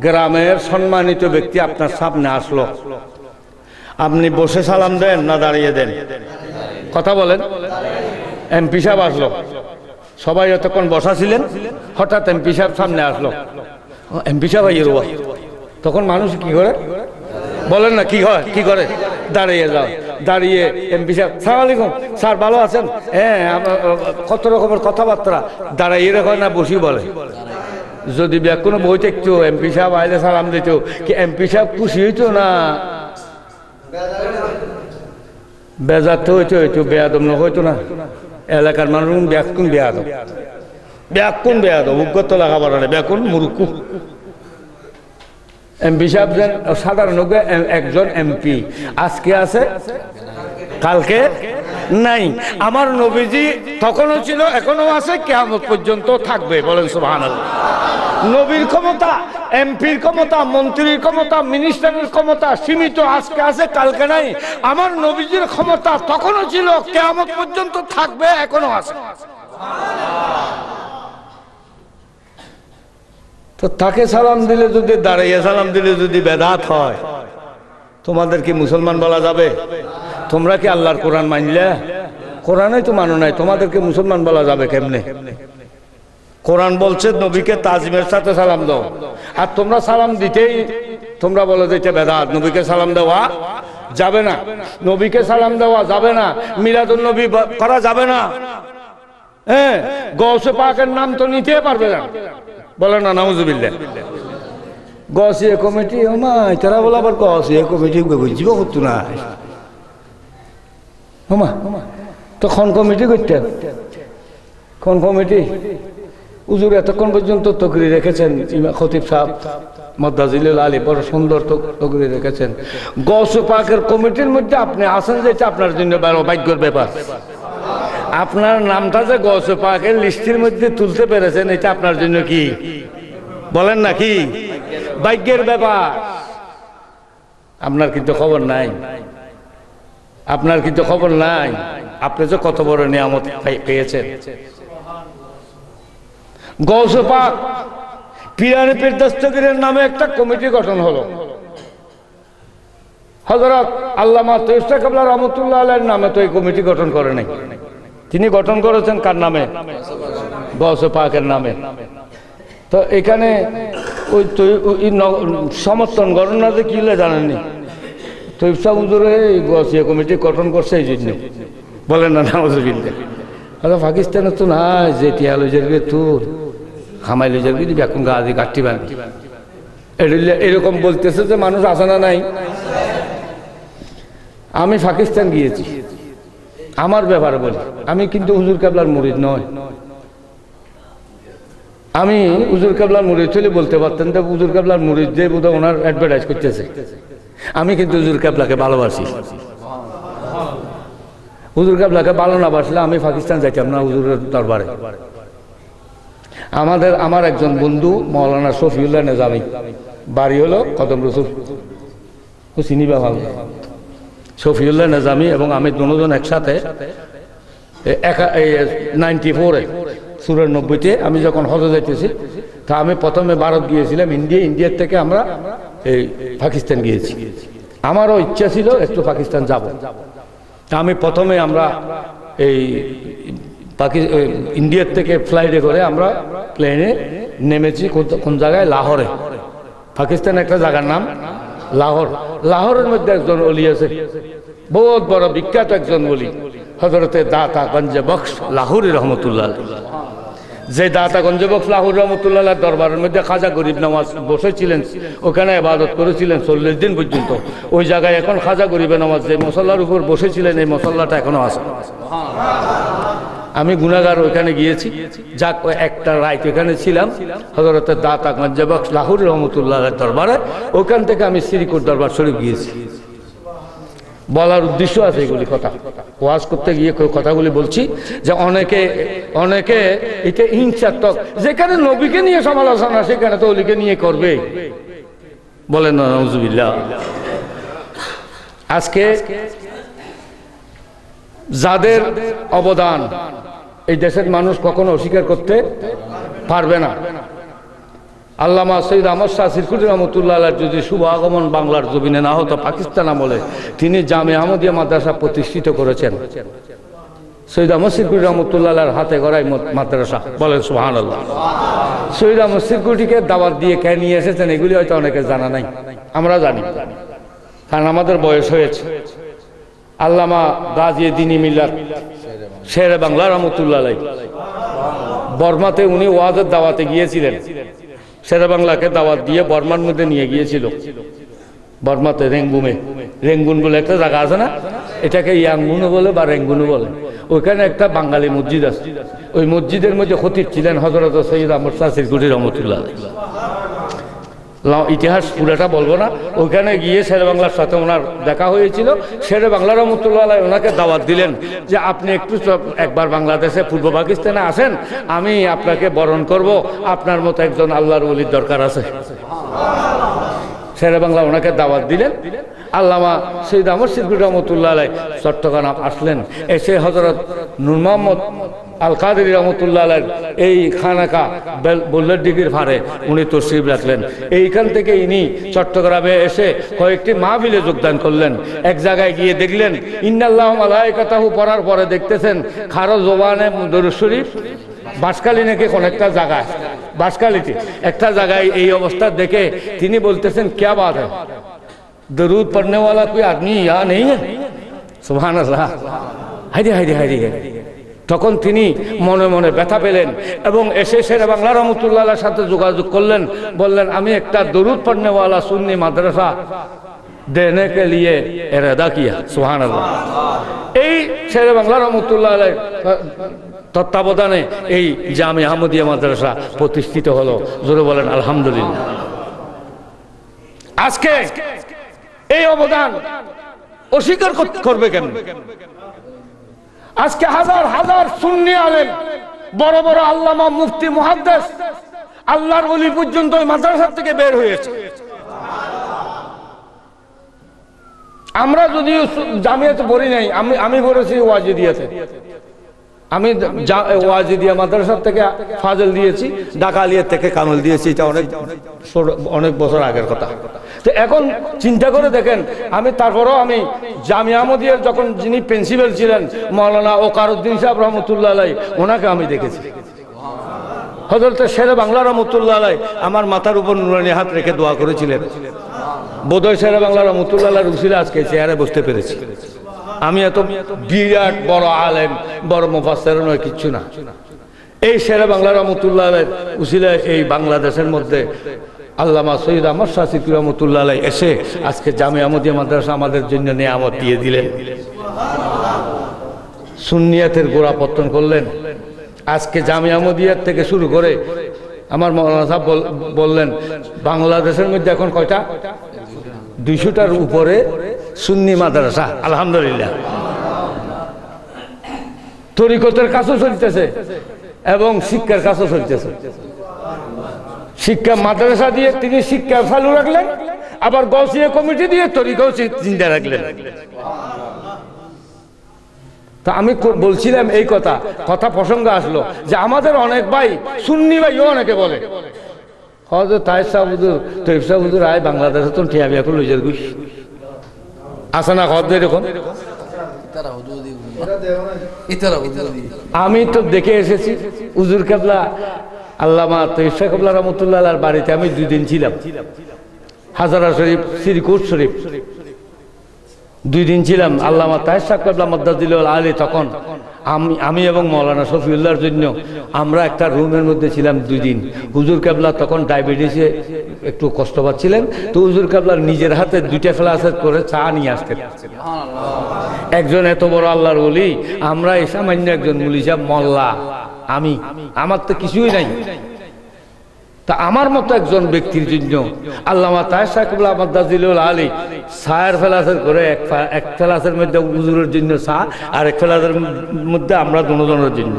গ্রামের সম্মানিত ব্যক্তি আপনার সামনে আসলো, আপনি বসে সালাম দেন না দাঁড়িয়ে দেন? কথা বলেন। এমপি সাহেব আসলো, সবাই এতক্ষণ বসা ছিলেন, হঠাৎ এমপি সাহেব সামনে আসলো, এমপি সাহেব আইয়ের, তখন মানুষ কি করে? বলেন না, কি হয়? কি করে? দাঁড়িয়ে যাও। দাঁড়িয়ে এমপি সাহেব সালাম আলাইকুম স্যার, ভালো আছেন? হ্যাঁ, কত রকমের কথাবার্তা দাঁড়াইয়ে রেখে না বসি বলে। যদি কোনো বই দেখতো, এমপি সাহেব আইলে সালাম দিত, কি এমপি সাহেব খুশি হইতো না বেজাতে হইতো? হইতো বেয়াদব না হইতো না? এলাকার মানুষ ব্যাকুন বেয়াদব, ব্যাকুন বেয়াদব, উগ্গত লাগাবার ব্যাকুন মুরুকু। এমপি সাহেব সাধারণ একজন এমপি, আজকে আছে কালকে নাই। আমার নবীজি তখনও ছিল, এখনো আছে, কিয়ামত পর্যন্ত থাকবে। বলেন সুবহানাল্লাহ। নবীর ক্ষমতা, এমপির ক্ষমতা, মন্ত্রীর ক্ষমতা, মিনিস্টারের ক্ষমতা সীমিত, আজকে আছে কালকে নাই। আমার নবীজির ক্ষমতা তখনও ছিল, কিয়ামত পর্যন্ত থাকবে, এখনো আছে। তো তাকে সালাম দিলে যদি, দাঁড়িয়ে সালাম দিলে যদি বেদাত হয়, তোমাদের কি মুসলমান বলা যাবে? তোমরা কি আল্লাহর কোরআন মানলে? কোরআনই তো মানো নাই, তোমাদেরকে মুসলমান বলা যাবে কেমনে? কোরআন বলছে নবীকে তাজিমের সাথে সালাম দাও, আর তোমরা সালাম দিতেই তোমরা বলো যে এটা বেদাত, নবীকে সালাম দেওয়া যাবে না, নবীকে সালাম দেওয়া যাবে না, মিলাদুন নবী করা যাবে না। হ্যাঁ, গৌসে পাকের নাম তো নিতে পারবে না। বলে না নাউজুবিল্লাহ। গসিয়া কমিটি ওমাই তারা বলে আবার গসিয়া কমিটি বুঝিব করতো না। ওমা তো খন কমিটি করতে, কোন কমিটি? হুজুর এতক্ষণ পর্যন্ত তকরি রেখেছেন, খতিব সাহেব মদ্দাজিলুল আলী বড় সুন্দর তকরি রেখেছেন। গৌসে পাকের কমিটির মধ্যে আপনি আছেন, যেটা আপনার জন্য বড় ভাগ্যের ব্যাপার। আপনার নামটা যে গৌসে পাকের লিস্টের মধ্যে তুলতে পেরেছেন, এটা আপনার জন্য কি বলেন না, কি ভাগ্যের ব্যাপার। আপনার কিন্তু খবর নাই, আপনার কিন্তু খবর নাই, আপনি যে কত বড় নিয়ামত পেয়েছেন। গৌসে পাক পিরানি পীর দস্তগীরের নামে একটা কমিটি গঠন হলো। হযরত আল্লামা তৈয়ব কেবলা রহমাতুল্লাহ আলাইহির নামে তো এই কমিটি গঠন করে নাই। তিনি গঠন করেছেন কার নামে? গৌসে পাকের নামে। তো এখানে ওই সমর্থন গণনা যে কি হলে জানেননি, তৈব সাহেব হুজুরে গৌসিয়া কমিটি গঠন করছে এই জন্য, বলেন না নাউজুবিল্লাহ। আচ্ছা পাকিস্তানে তো না যে টিয়া লই যাবে তোর খামাই লই যাবে যদি এখন গা দিয়ে কাটটি বাঁধি এরকম বলতেছে যে মানুষ আসে না নাই। আমি পাকিস্তান গিয়েছি, আমার ব্যাপারে বলি, আমি কিন্তু হুজুর কেবলার মুরিদ নয়। আমি হুজুর কেবলার মুরিদ হলে বলতে পারতেন যে হুজুর কেবলার মুরিদ যে বোধহয় ওনার অ্যাডভার্টাইজ করতেছে। আমি কিন্তু হুজুর কেবলাকে ভালোবাসি। হুজুর কেবলাকে ভালো না বাসলে আমি পাকিস্তান যাইতাম না হুজুরের দরবারে। আমার একজন বন্ধু মৌলানা শফিউল্লাহ নিজামী, বাড়ি হলো কদম রসুল, ও চিনিবা ভালো। শফিউল্লাহ নিজামী এবং আমি দুজন একসাথে 94-এ 94-তে আমি যখন হজে যাইতেছি, তা আমি প্রথমে ভারত গিয়েছিলাম, ইন্ডিয়ার থেকে আমরা এই পাকিস্তান গিয়েছি। আমারও ইচ্ছা ছিল একটু পাকিস্তান যাব। তা আমি প্রথমে আমরা এই ইন্ডিয়ার থেকে ফ্লাইটে করে আমরা প্লেনে নেমেছি কোন জায়গায়? লাহোরে। পাকিস্তান একটা জায়গার নাম লাহোর। লাহোরের মধ্যে একজন ওলি আছে, বহুত বড় বিখ্যাত একজন ওলি, হযরতে দাতা গঞ্জে বখশ লাহোরী রহমতুল্লাহ। যে দাতা গঞ্জে বখশ লাহোরী রহমতুল্লাহ দরবারের মধ্যে খাজা গরিব নওয়াজ বসেছিলেন, ওখানে ইবাদত করেছিলেন 40 দিন পর্যন্ত। ওই জায়গায় এখন খাজা গরিব নওয়াজ যে মসল্লার উপর বসেছিলেন, এই মসল্লাটা এখনো আছে। আমি গুনাহগার ওইখানে গিয়েছি, যাক একটা রাত ওখানে ছিলাম হযরতে দাতা গঞ্জে বখশ লাহোরী রহমতুল্লাহ দরবারে। ওখান থেকে আমি শ্রীকুট দরবার শরীফ গিয়েছি। বলার উদ্দেশ্য আছে এগুলি কথা, ওয়াজ করতে গিয়ে কথাগুলি বলছি যে অনেকে এটা হিংসাত্মক, যেখানে নবীকে নিয়ে সমালোচনা সেখানে তো অলিকে নিয়ে করবে, বলেন না নাউজুবিল্লাহ। আজকে যাদের অবদান এই দেশের মানুষ কখনো অস্বীকার করতে পারবে না। আল্লামা সৈয়দ আহমদ শাহ সিরকুটি রহমতুল্লাহ যদি শুভ আগমন বাংলার জমিনে না হতো পাকিস্তান আমলে, তিনি জামে আহমদিয়া মাদ্রাসা প্রতিষ্ঠিত করেছেন। সৈয়দ আহমদ সিরকুটি রহমতুল্লাহ হাতে গড়াই মাদ্রাসা, বলেন সুবহানাল্লাহ। সৈয়দ আহমদ সিরকুটিকে দাওয়াত দিয়ে কে নিয়ে এসেছেন এগুলি হয়তো অনেকে জানা নাই, আমরা জানি, কারণ আমাদের বয়স হয়েছে। আল্লামা গাজী দ্বীন-ই মিল্লাত শেরে বাংলা রহমতুল্লাহ বর্মাতে উনি ওয়াজের দাওয়াতে গিয়েছিলেন। শেরে বাংলাকে দাওয়াত দিয়ে বর্মার মধ্যে নিয়ে গিয়েছিল। বর্মাতে রেঙ্গুন বলে একটা জায়গা আছে না, এটাকে ইয়াঙ্গুনও বলে বা রেঙ্গুনও বলে। ওইখানে একটা বাঙালি মসজিদ আছে, ওই মসজিদের মধ্যে খতিব ছিলেন হযরত সৈয়দ আহমদ শাহ সিরকুটি রহমতুল্লাহ। ইতিহাস পুরাটা বলবো না। ওইখানে গিয়ে শেরে বাংলার সাথে ওনার দেখা হয়েছিল। শেরে বাংলা রহমতুল্লাহ ওনাকে দাওয়াত দিলেন যে আপনি একটু একবার বাংলাদেশে পূর্ব পাকিস্তানে আসেন, আমি আপনাকে বরণ করব, আপনার মতো একজন আল্লাহর ওলির দরকার আছে। শেরে বাংলা ওনাকে দাওয়াত দিলেন। আল্লামা সৈয়দ আহমদ সিরকুটি রহমতুল্লাহ চট্টগ্রাম আসলেন। এসে হযরত নূর মোহাম্মদ আল কাদেরী রহমতুল্লাহ এই খানাকা বুল্লেট ডিগির ভারে উনি তশরিফ রাখলেন। এইখান থেকে ইনি চট্টগ্রামে এসে কয়েকটি মাহফিলে যোগদান করলেন। এক জায়গায় গিয়ে দেখলেন ইন্নাল্লাহু মালাইকাতাহু পড়ার পরে দেখতেছেন খারো জবানে দরুদ শরীফ। বাঁশখালী নাকি কোন একটা জায়গায়, বাঁশখালীতে একটা জায়গায় এই অবস্থা দেখে তিনি বলতেছেন क्या बात है, दरूद पढ़ने वाला कोई आदमी यहाँ नहीं है? सुभान-अल्लाह। हायरे हायरे हायरे। তখন তিনি মনে মনে ব্যথা পেলেন এবং এসে শেরে বাংলা রহমতুল্লাহর সাথে যোগাযোগ করলেন, বললেন আমি একটা দরুদ পড়নেওয়ালা সুন্নি মাদ্রাসা দেনে কে লিয়ে ইরাদা কিয়া। সুবহানাল্লাহ। এই শেরে বাংলা রহমতুল্লাহ তত্ত্বাবধানে এই জামে আহমদিয়া মাদ্রাসা প্রতিষ্ঠিত হলো। জোরে বলেন আলহামদুলিল্লাহ। আজকে এই অবদান অস্বীকার করবে কেন? আজকে হাজার হাজার সুন্নি আলেম, বড় বড় আল্লামা, মুফতি, মুহাদ্দিস, আল্লাহর ওলি পর্যন্ত ওই মাদ্রাসা থেকে বের হয়েছে। আমরা যদিও জামিয়াতে পড়ি নাই, আমি পড়েছি ওয়াজিদিয়াতে। আমি ওয়াজিদিয়া মাদ্রাসা থেকে ফাজল দিয়েছি, ডাকালিয়া থেকে কামল দিয়েছি, এটা অনেক বছর আগের কথা। তো এখন চিন্তা করে দেখেন, আমি তারপরেও আমি জামিয়া আহমদিয়ার যখন যিনি প্রিন্সিপাল ছিলেন মৌলানা ওকারউদ্দিন সাহেব রহমতুল্লাহ আলাইহি, ওনাকে আমি দেখেছি। হযরত শেরে বাংলা রহমতুল্লাহ আলাইহি আমার মাথার উপর নুরানি হাত রেখে দোয়া করেছিলেন। বোধহয় শেরে বাংলা রহমতুল্লাহ আলাইহির উসিলা আজকে চেয়ারে বসতে পেরেছি। আমি এত বিরাট বড় আলেম, বড় মুফাসসির নয়, কিচ্ছু না। এই শেরে বাংলা রহমতুল্লাহ আলাইহির উসিলায় এই বাংলাদেশের মধ্যে আল্লামা সৈয়দ আহমদ শাহ সিদ্দিকী রহমতুল্লাহ আলাইহি এসে আজকে জামিয়া আহমদিয়া মাদ্রাসা আমাদের জন্য নিয়ামত দিয়ে দিলেন। সুন্নিয়াতের গোড়াপত্তন করলেন। আজকে জামিয়া আহমদিয়ার থেকে শুরু করে আমার মৌলানা সাহেব বললেন, বাংলাদেশের মধ্যে এখন কয়টা? 200টার উপরে সুন্নি মাদ্রাসা, আলহামদুলিল্লাহ। তরিকতের কাজও চলতেছে এবং শিক্ষার কাজও চলতেছে। শিক্ষা মাদ্রাসা দিয়ে তিনি শিক্ষা চালু রাখলেন, আবার গৌসিয়া কমিটি দিয়ে তরিকাও চিন্তা রাখলেন। তা আমি বলছিলাম এই কথা প্রসঙ্গ আসলো যে আমাদের অনেক ভাই সুন্নি ভাইও অনেকে বলে হযরত তাইব সাহেব হুজুর, তৈব সাহেব হুজুর আয় বাংলাদেশে তো টিয়া বিয়া করে লইজার গুই আসে না হদ এরকম। আমি তো দেখে এসেছি হুজুর কেবলা আল্লামা তৈব সাহেব কেবলা রহমতুল্লাহ আলাইহির বাড়িতে আমি 2 দিন ছিলাম। হাজারা শরীফ, শ্রীকোট শরীফ 2 দিন ছিলাম। আল্লামা তাহের সাহেব কেবলা মাদ্দাজিলুল আলী তখন আমি এবং মৌলানা শফিউল্লাহর জন্য আমরা একটা রুমের মধ্যে ছিলাম 2 দিন। হুজুর কেবলা তখন ডায়াবেটিসে একটু কষ্ট পাচ্ছিলেন, তো হুজুর কেবলা নিজের হাতে 2টা ফ্লাস করে চা নিয়ে আসতেন। একজন এত বড় আল্লাহর ওলি, আমরা এই সামান্য একজন মুলি সাহেব মোল্লা, আমার তো কিছুই নাই। তা আমার মতো একজন ব্যক্তির জন্য আল্লামা তাহের সাহেব কেবলা মাদ্দাজিলুল আলী চায়ের ফেলাসের করে এক ফেলাসের মধ্যে হুজুরের জন্য চা, আর এক ফেলাসের মধ্যে আমরা দুজনের জন্য।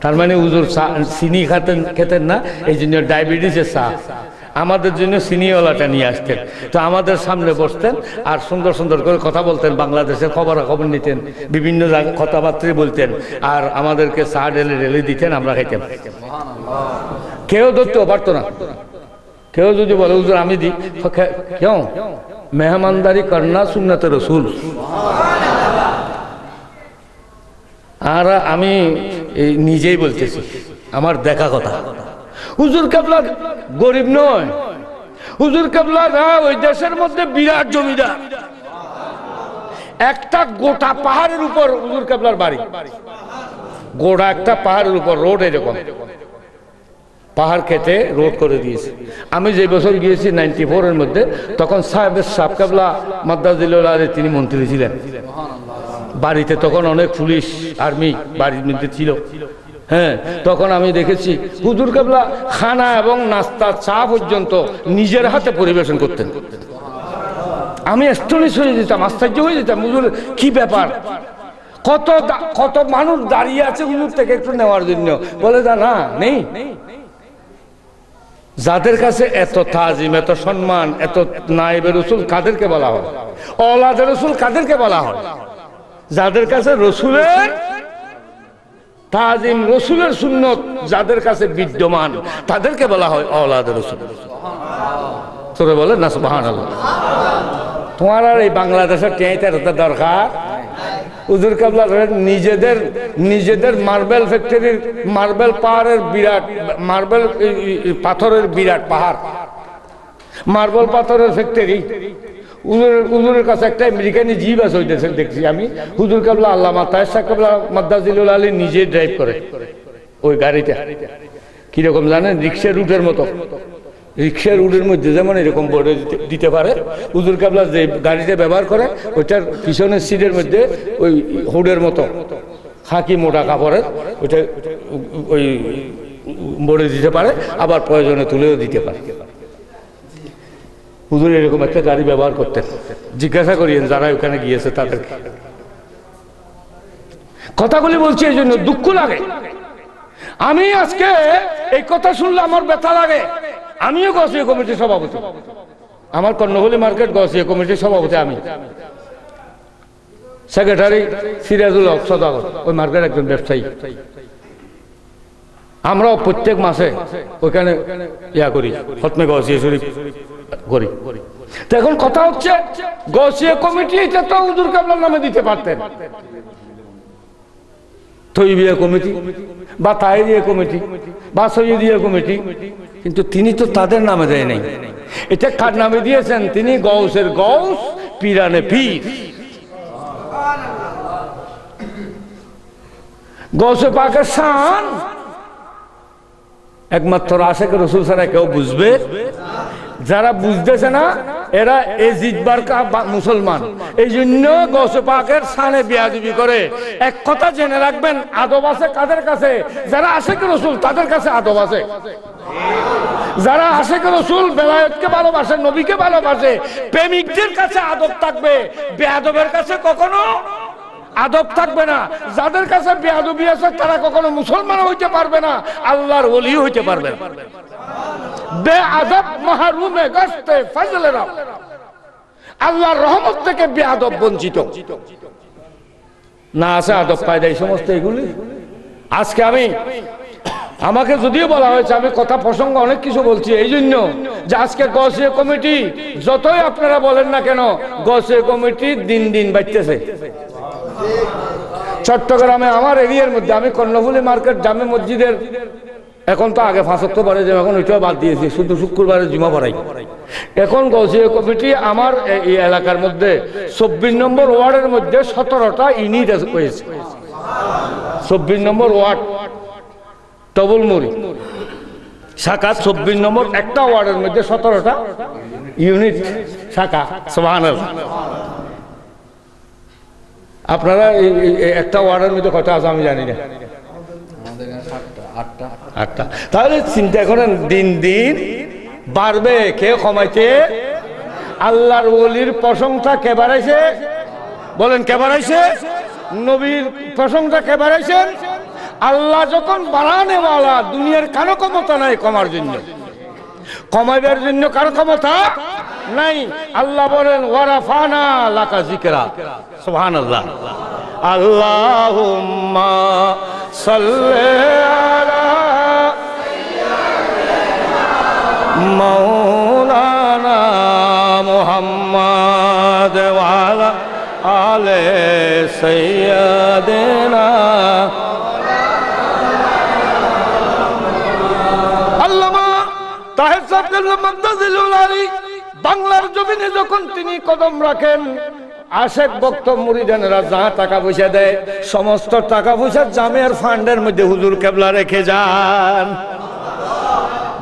তার মানে হুজুর চিনি খেতেন না, এই জন্য ডায়াবেটিসের চা আমাদের জন্য চিনিওয়ালাটা নিয়ে আসতেন। তো আমাদের সামনে বসতেন আর সুন্দর সুন্দর করে কথা বলতেন, বাংলাদেশের খবরাখবর নিতেন, বিভিন্ন কথাবার্তায় বলতেন, আর আমাদেরকে চা ঢেলে দিতেন, আমরা খাইতাম। কেউ ধরতেও পারতো না। কেউ যদি বলে হুজুর আমি দিই, কেউ মেহমানদারি করনা সুন্নতে রসুল। আর আমি নিজেই বলতেছি, আমার দেখা কথা। হুজুর কেবলা গরিব নয়, হুজুর কেবলা ওই দেশের মধ্যে বিরাট জমিদার। একটা গোটা পাহাড়ের উপর হুজুর কেবলার বাড়ি, গোটা একটা পাহাড়ের উপর রোড, এরকম পাহাড় কেটে রোড করে দিয়েছে। আমি যে বছর গিয়েছি 94 এর মধ্যে, তখন সাহেব কেবলা মাদ্দাজিলুল আলী তিনি মন্ত্রী ছিলেন। বাড়িতে তখন অনেক পুলিশ আর্মি বাড়ির মধ্যে ছিল। হ্যাঁ, তখন আমি দেখেছি হুজুর কেবলা খানা এবং নাস্তা, চা পর্যন্ত নিজের হাতে পরিবেশন করতেন। আমি অ্যাস্টনিশ হয়ে যেতাম, আশ্চর্য হয়ে যেতাম, হুজুর কি ব্যাপার, কত মানুষ দাঁড়িয়ে আছে হুজুর থেকে একটু নেওয়ার জন্য। বলে না নেই। যাদের কাছে এত তাজিম, এত সম্মান, এত নায়েবে রসুল কাদেরকে বলা হয়? औलादे रसूल কাদেরকে বলা হয়? যাদের কাছে রসুলের তাজিম, রসুলের সুন্নত যাদের কাছে বিদ্যমান, তাদেরকে বলা হয় औलादे रसूल। তোরে বলে না সুবহানাল্লাহ। তোমার আর এই বাংলাদেশের টেঁইটার দরকার? হুজুর কেবলা নিজেদের মার্বেল ফ্যাক্টরির, মার্বেল পাহাড়ের বিরাট, মার্বেল পাথরের বিরাট পাহাড়, মার্বেল পাথরের ফ্যাক্টরি। হুজুরের কাছে একটা আমেরিকানি জিপ আছে, ওই দেশে দেখছি আমি। হুজুর কেবলা আল্লামা তাহের সাহেব কেবলা মাদ্দাজিলুল আলী নিজে ড্রাইভ করে ওই গাড়িটা। কিরকম জানেন? রিক্সা রুটের মতো। রিক্সার রুটের মধ্যে যেমন এরকম বোর্ড দিতে পারে, হুজুর কেবলা যে গাড়িটা ব্যবহার করে ওইটার পিছনের সিটের মধ্যে ওই হুডের মতো খাকি মোটা কাপড়ের, ওইটা ওই বোর্ডে দিতে পারে, আবার প্রয়োজনে তুলেও দিতে পারে। হুজুর এরকম একটা গাড়ি ব্যবহার করতেন। জিজ্ঞাসা করিয়েন যারা ওখানে গিয়েছে তাদেরকে। কথাগুলি বলছি এই জন্য দুঃখ লাগে। আমি আজকে এই কথা শুনলে আমার ব্যথা লাগে। আমিও গসিয়া কমিটির সভাপতি, আমার কর্ণফুলী মার্কেট গসিয়া কমিটির সভাপতি আমি। সেক্রেটারি সিরাজুল হক সদাগর, ওই মার্কেটের একজন ব্যবসায়ী। আমরাও প্রত্যেক মাসে ওইখানে ইয়া করি, খতমে গৌসিয়া শরীফ করি। তো এখন কথা হচ্ছে গৌসিয়া কমিটি এটা তো হুজুর কেবলার নামে দিতে পারতেন, তৈবিয়া কমিটি বা তাহেরিয়া কমিটি বা সৈয়দিয়া কমিটি, কিন্তু তিনি তো তাদের নামে দেয় নাই। এটা কার নামে দিয়েছেন? তিনি গৌসের গৌস, পীরানে পীর। গৌসে পাকের শান একমাত্র আশেক রসুল ছাড়া কেউ বুঝবে। যারা বুঝতেছে না এরা এই জিতবার মুসলমান, এই জন্য গৌসে পাকের শানে বেয়াদবি করে। এক কথা জেনে রাখবেন, আদব আছে কাদের কাছে? যারা আশেক রসুল তাদের কাছে আদব আছে। যারা আশেক রসুল, বেলায়েতকে ভালোবাসে, নবীকে ভালোবাসে, প্রেমিকদের কাছে আদব থাকবে, বেয়াদবের কাছে কখনো আদব থাকবে না। যাদের কাছে বেয়াদবি আছে তারা কখনো মুসলমান হইতে পারবে না, আল্লাহর ওলি হইতে পারবে না। বেআদব মাহরুমে গস্তে ফজলেরা, আল্লাহর রহমত থেকে বেআদব বঞ্চিত। না আছে আদব কায়দা এই সমস্ত এগুলি। আজকে আমাকে যদিও বলা হয়েছে, আমি কথা প্রসঙ্গ অনেক কিছু বলছি এই জন্য যে আজকে গৌসিয়া কমিটি যতই আপনারা বলেন না কেন, গৌসিয়া কমিটি দিন দিন বাড়তেছে। চট্টগ্রামে আমার এরিয়ার মধ্যে, আমি কর্ণফুলী মার্কেট জামে মসজিদের, এখন তো আগে 5 অক্টোবরে যে, এখন ওইটাও বাদ দিয়েছি, শুধু শুক্রবারে জুমা পড়াই। এখন গৌসিয়া কমিটি আমার এই এলাকার মধ্যে 24 নম্বর ওয়ার্ডের মধ্যে 17টা ইউনিট হয়েছে। 24 নম্বর ওয়ার্ড টবলমুড়ি শাখা, 24 নম্বর একটা ওয়ার্ডের মধ্যে 17টা ইউনিট শাখা। সুবহানাল্লাহ। আপনারা একটা ওয়ার্ডের মধ্যে কত আছে আমি জানি না, 8টা। তাহলে চিন্তা করেন, দিন দিন বাড়বে। কে কমাইছে? আল্লাহর ওলির প্রশংসা কে বাড়াইছে? বলেন কে বাড়াইছে? নবীর প্রশংসা কে বাড়াইছেন? আল্লাহ যখন বাড়ানেওয়ালা, দুনিয়ার কারো ক্ষমতা নাই কমার জন্য, কমাইবার জন্য কারো ক্ষমতা নাই। আল্লাহ বলেন ওয়ারাফানা লাকা যিকরা। সুবহানাল্লাহ। আল্লাহুম্মা সাল্লি আলা মাওলানা মুহাম্মাদ ওয়া আলা আলি সাইয়্যিদিনা। বাংলার জমিনে যখন তিনি কদম রাখেন, আশেক ভক্ত মুরিদানেরা যা টাকা পয়সা দেয়, সমস্ত টাকা পয়সা জামিয়ার ফান্ডের মধ্যে হুজুর কেবলা রেখে যান।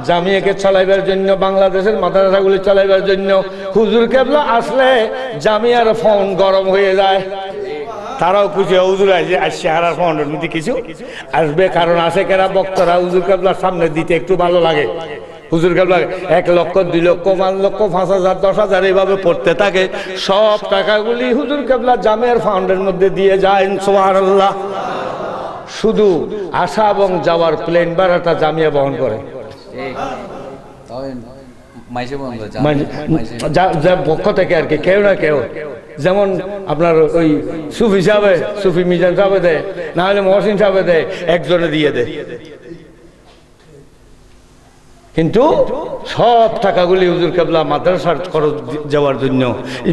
জামিয়াকে চালাইবার জন্য, বাংলাদেশের মাদ্রাসাগুলি চালাইবার জন্য হুজুর কেবলা আসলে জামিয়ার ফোন গরম হয়ে যায়। তারাও খুশি, হুজুর আসছে, হারার ফাউন্ডের মধ্যে কিছু আসবে। কারণ আশেকেরা বক্তরা হুজুর কেবলার সামনে দিতে একটু ভালো লাগে। হুজুর কেবলা 1 লক্ষ, 2 লক্ষ, 5 লক্ষ, 5,000, 10,000 এইভাবে পড়তে থাকে। সব টাকাগুলি হুজুর কেবলা জামিয়ার ফাউন্ডের মধ্যে দিয়ে যায়। সুবহানাল্লাহ। শুধু আসা এবং যাওয়ার প্লেন ভাড়াটা জামিয়া বহন করে। পক্ষ থেকে আর কি কেউ না কেউ, যেমন আপনার ওই সুফি সাহেব, সুফি মিজান সাহেব দেয়, না হলে মহসিন সাহেব দেয়, একজনে দিয়ে দেয়। কিন্তু সব টাকাগুলি হুজুর কেবলা মাদ্রাসার খরচ যাওয়ার জন্য,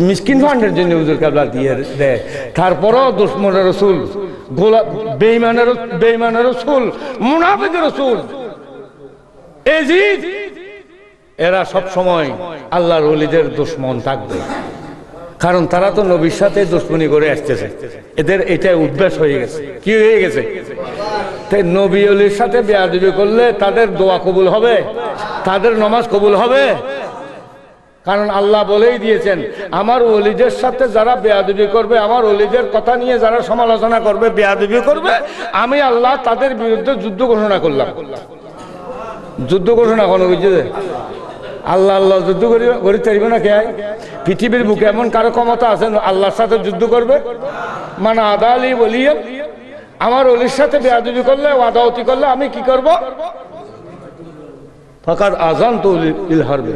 মিসকিন ফান্ডের জন্য হুজুর কেবলা দিয়ে দেয়। তারপরও দুশমনের রসুল, বেঈমানের রসুল, মুনাফিকের রসুল, এজিদ, এরা সব সময় আল্লাহর ওলিদের দুশমন থাকবে। কারণ তারা তো নবীর সাথে দুশমনি করে আসতেছে, এদের এটা অভ্যাস হয়ে গেছে। কি হয়ে গেছে? নবী ওলির সাথে বেয়াদবি করলে তাদের দোয়া কবুল হবে, তাদের নামাজ কবুল হবে। কারণ আল্লাহ বলেই দিয়েছেন, আমার ওলিদের সাথে যারা বেয়াদবি করবে, আমার ওলিদের কথা নিয়ে যারা সমালোচনা করবে, বেয়াদবি করবে, আমি আল্লাহ তাদের বিরুদ্ধে যুদ্ধ ঘোষণা করলাম। যুদ্ধ ঘোষণা কোনো বুঝছে? আল্লাহ আল্লাহ যুদ্ধ করি চাইবে না কে? পৃথিবীর বুকে এমন কারো ক্ষমতা আছে আল্লাহর সাথে যুদ্ধ করবে? মানে আদা আলী বলিয়ে, আমার ওলির সাথে বেয়াদবি করলে, ওয়াদাওতি করলে আমি কি করব? ফাকাদ আযানতু বিল হারব।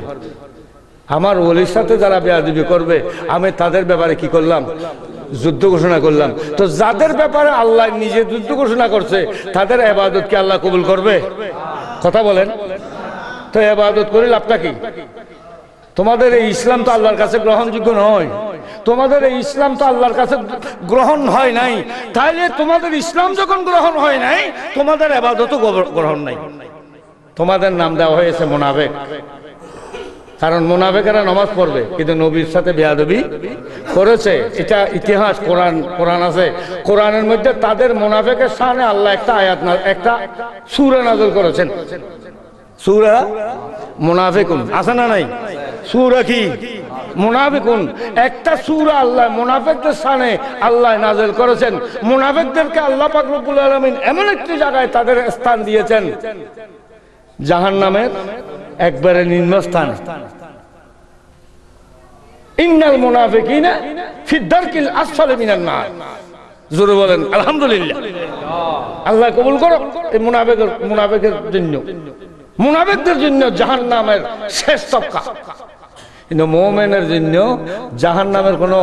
আমার ওলির সাথে যারা বেয়াদবি করবে, আমি তাদের ব্যাপারে কি করলাম? যুদ্ধ ঘোষণা করলাম। তো যাদের ব্যাপারে আল্লাহ নিজে যুদ্ধ ঘোষণা করছে তাদের ইবাদত কি আল্লাহ কবুল করবে? কথা বলেন তো। ইবাদত করে লাভটা কি? তোমাদের এই ইসলাম তো আল্লাহর কাছে গ্রহণযোগ্য নয়, তোমাদের এই ইসলাম তো আল্লাহর কাছে গ্রহণ হয় নাই। তাইলে তোমাদের ইসলাম যখন গ্রহণ হয় নাই, তোমাদের ইবাদতও গ্রহণ নাই। তোমাদের নাম দেওয়া হয়েছে মুনাফিক। কারণ মুনাফিকেরা নামাজ পড়বে কিন্তু নবীর সাথে বেয়াদবি করেছে। এটা ইতিহাস, কোরআন আছে। কোরআনের মধ্যে তাদের মুনাফিকের শানে আল্লাহ একটা আয়াত একটা সূরা নাযিল করেছেন। সূরা মুনাফিকুন আছে না নাই? সূরা কি? মুনাফিকুন। একটা সূরা আল্লাহ মুনাফিকদের শানে আল্লাহ নাযিল করেছেন। মুনাফিকদেরকে আল্লাহ পাক রব্বুল আলামিন এমন একটি জায়গায় তাদের স্থান দিয়েছেন জাহান্নামের একবারে নিম্নস্থান। ইন্নাল মুনাফিকিনা ফি দারকিল আসফালি মিনান নার। জোরে বলেন আলহামদুলিল্লাহ। আল্লাহ কবুল করো এই মুনাফিকের জন্য, মুনাফিকদের জন্য জাহান্নামের শেষ তবকা। কিন্তু মুমিনের জন্য জাহান্নামের কোনো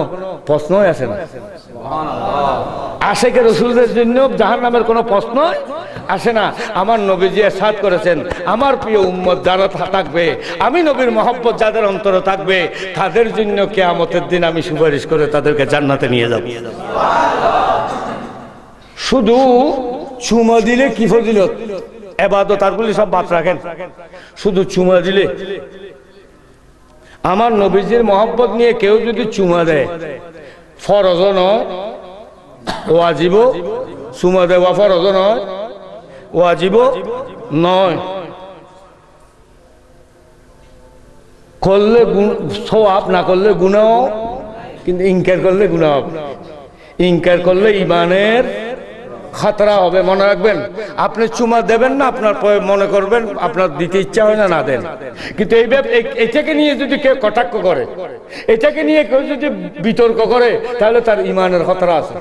প্রশ্নই আসে না। আশিকে রাসূলদের জন্য জাহান্নামের কোনো প্রশ্ন আসে না। আমার নবীজি ইরশাদ করেছেন, আমার প্রিয় উম্মত যারা থাকবে, আমি নবীর মহব্বত যাদের অন্তরে থাকবে, তাদের জন্য কিয়ামতের দিন আমি সুপারিশ করে তাদেরকে জান্নাতে নিয়ে যাব। শুধু চুমা দিলে কি ফজিলত? ইবাদত আরগুলি সব বাদ রাখেন, শুধু চুমা দিলে। আমার নবীজির মহব্বত নিয়ে কেউ যদি চুমা দেয়, ফরজ নয়, ওয়াজিব। চুমা দেওয়া ফরজ নয়, ওয়াজিব নয়। করলে সওয়াব, না করলে গুনাহ। কিন্তু ইনকার করলে গুনাহ হবে। ইনকার করলে ঈমানের খাতরা হবে। মনে রাখবেন, আপনি চুমা দেবেন না, আপনার মনে করবেন আপনার দিতে ইচ্ছা হয় না, না দেন। কিন্তু এটাকে নিয়ে যদি কেউ কটাক্ষ করে, এটাকে নিয়ে কেউ যদি বিতর্ক করে, তাহলে তার ঈমানের খাতরা আছে।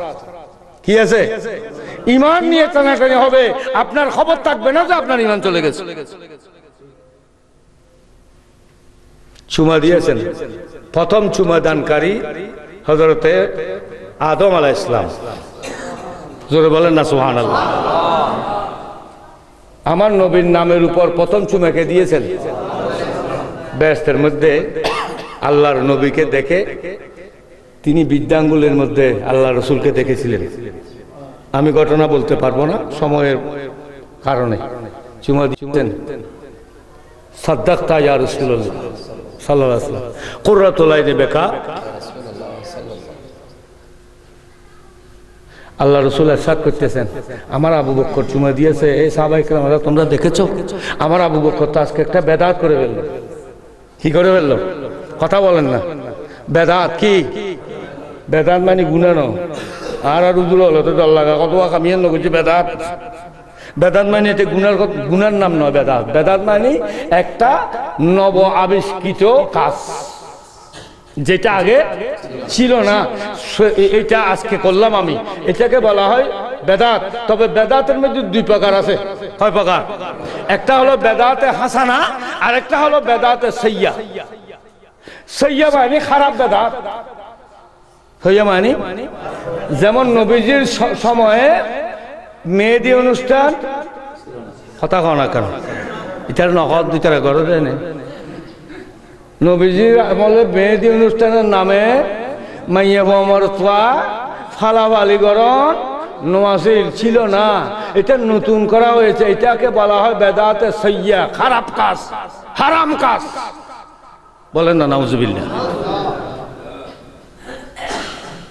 কি আছে? ঈমান নিয়ে টানাটানি হবে, আপনার খবর থাকবে না যে আপনার ঈমান চলে গেছে। চুমা দিয়েছেন, প্রথম চুমা দানকারী হযরতে আদম আলাইহিস সালাম। জোরে বলেন না সুবহানাল্লাহ। আমার নবীর নামের উপর প্রথম চুমাকে দিয়েছেন। বেহেশতের মধ্যে আল্লাহর নবীকে দেখে তিনি বৃদ্ধাঙ্গুলের মধ্যে আল্লাহ রাসূলকে দেখেছিলেন। আমি ঘটনা বলতে পারবো না সময়ের কারণে। চুমা দিতেন, সাদ্দাকতা ইয়া রাসূলুল্লাহ সাল্লাল্লাহু আলাইহি ওয়াসাল্লাম, কুররাতুল আইনি বিকা। আল্লাহ রাসূল ইরশাদ করতেছেন, আমার আবু বকর চুমা দিয়েছে। এই সাহাবায়ে কেরাম, তোমরা দেখেছো? আমার আবু বকর তো আজকে একটা বেদাত করে ফেললো। কি করে ফেললো? কথা বলেন না। বেদাত কি? বেদাত মানে গুনাহ নয়। আর উজুর হলো তো দল লাগা কত কামিয়ান করছে বেদাত। বেদাত মানে এটা গুনার নাম নয়। বেদাত, বেদাত মানে একটা নব আবিষ্কৃত কাজ, যেটা আগে ছিল না, এটা আজকে করলাম আমি, এটাকে বলা হয় বেদাত। তবে বেদাতের মধ্যে দুই প্রকার আছে। কয় প্রকার? একটা হলো বেদাতে হাসানা, আর একটা হলো বেদাতে সাইয়্যা। সাইয়্যা মানে খারাপ বেদাত। সাইয়্যা মানে যেমন নবীজির সময়ে মেহেদি অনুষ্ঠান, কথা কও না কেন? এটার নকল দুইটার ঘরে দেয় না। নবীজির আমলে মেহেদি অনুষ্ঠানের নামে মাইয়া বোমার তোয়া ফালাফালিকরণ নোয়াজিল ছিল না, এটা নতুন করা হয়েছে। এটাকে বলা হয় বেদাতে সাইয়্যা, খারাপ কাজ, হারাম কাজ। বলেন না নাউজুবিল্লাহ।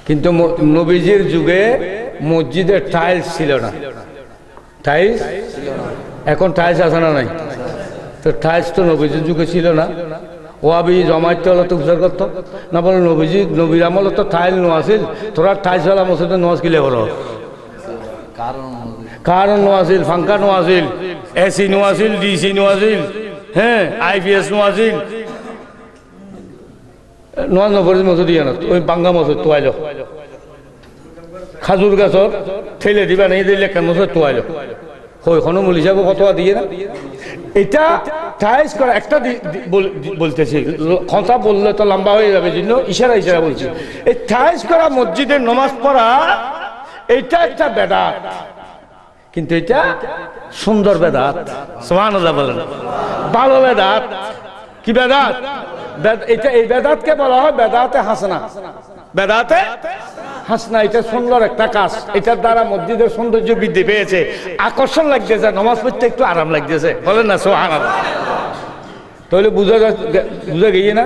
কিন্তু নবীজির যুগে মসজিদে টাইলস ছিল না। টাইলস এখন টাইলস আছে না নাই? তো টাইলস তো নবীজির যুগে ছিল না। ওয়াবি জমাইতে হলে তো উচ্চার করতো না। বলে নবীর আমলে তো টাইল নোয়াছিল, তোরা টাইলসওয়ালা মসজিদে নোয়াজ কিলে করো? কারণ নোয়াছিল, ফাঙ্কা নোয়াছিল, এসি নোয়াছিল, ডিসি নোয়াছিল, হ্যাঁ আইপিএস নোয়াছিল। নোয়াজ নপরে মসজিদ দিয়ে না, ওই বাঙ্গা মসজিদ তোয়াইল। খাজুর গাছর ঠেলে দিবা নেই দিলে কেন মসজিদ তোয়াইল। ওইখানে মূল হিসাবে কতবা দিয়ে না। এটা টাইস করা একটা বলতেছি, কথা বললে তো লম্বা হয়ে যাবে, জন্য ইশারা ইশারা বলছি। এই টাইস করা মসজিদের নামাজ পড়া এটা একটা বেদাত, কিন্তু এটা সুন্দর বেদাত। সুবহানাল্লাহ বলেন, ভালো বেদাত। কি বেদাত? এটা এই বেদাতকে বলা হয় বেদাতে হাসানা। বেদাতে হাসনা, এটা সুন্দর একটা কাজ। এটার দ্বারা মসজিদের সৌন্দর্য বৃদ্ধি পেয়েছে, আকর্ষণ লাগতেছে, নামাজ পড়তে একটু আরাম লাগতেছে। বলেন না সুবহানাল্লাহ? তাহলে বুঝা গিয়ে না?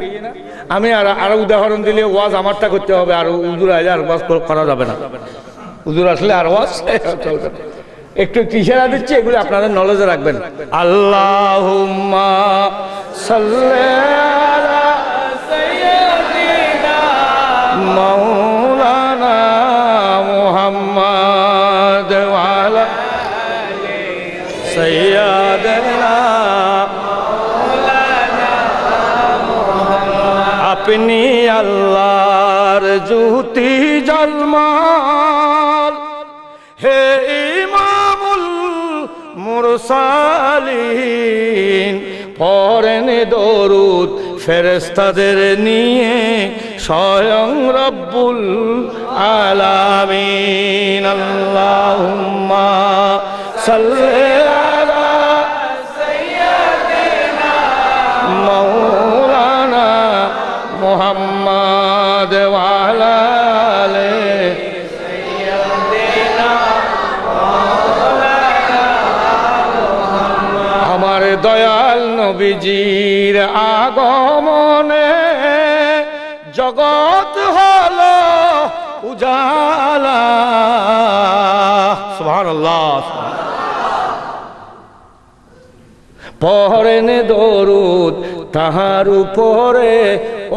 আমি আরো উদাহরণ দিলে ওয়াজ আমারটা করতে হবে, আর হুজুর আইলে আর ওয়াজ করা যাবে না। হুজুর আসলে আর ওয়াজ চলবে না। একটু ইশারা দিচ্ছি, এগুলো আপনাদের নলেজে রাখবেন। আল্লাহুম্মা সাল্লি আলা সাইয়্যিদিনা মাওলানা মুহাম্মদ ওয়া আলা আলি সাইয়্যিদিনা মাওলানা মুহাম্মদ। আপনি আল্লাহর জ্যোতি জলমাল, হে ইমামুল মুরসালিন, পড়েন দরুদ ফেরেশতাদের নিয়ে স্বয়ং রব্বুল আলামিন। আল্লাহুম্মা সাল্লি আলা সাইয়্যিদিনা মাওলানা মুহাম্মদ ওয়া আলা আলি সাইয়্যিদিনা মাওলানা মুহাম্মদ। আমার দয়াল নবীজির আগমনে জগৎ হলো উজালা। সুবহানাল্লাহ। পড়েন দরুদ তাহার উপরে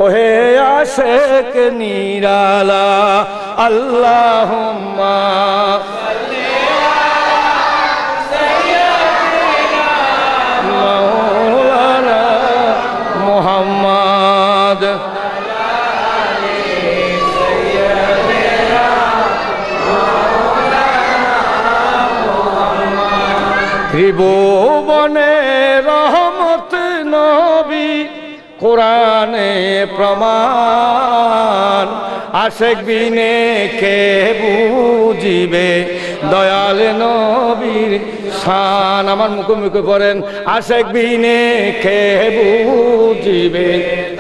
ওহে আশেক নিরালা। আল্লাহুম্মা সাল্লি আলা সাইয়্যিদিনা মাওলানা মুহাম্মদ ত্রিভুবনে রহমত নবী কোরআনে প্রমাণ। আশেক বিনে কে বুঝিবে দয়াল নবীর শান। আমার মুখে মুখে পড়েন, আশেক বিনে কে বুঝিবে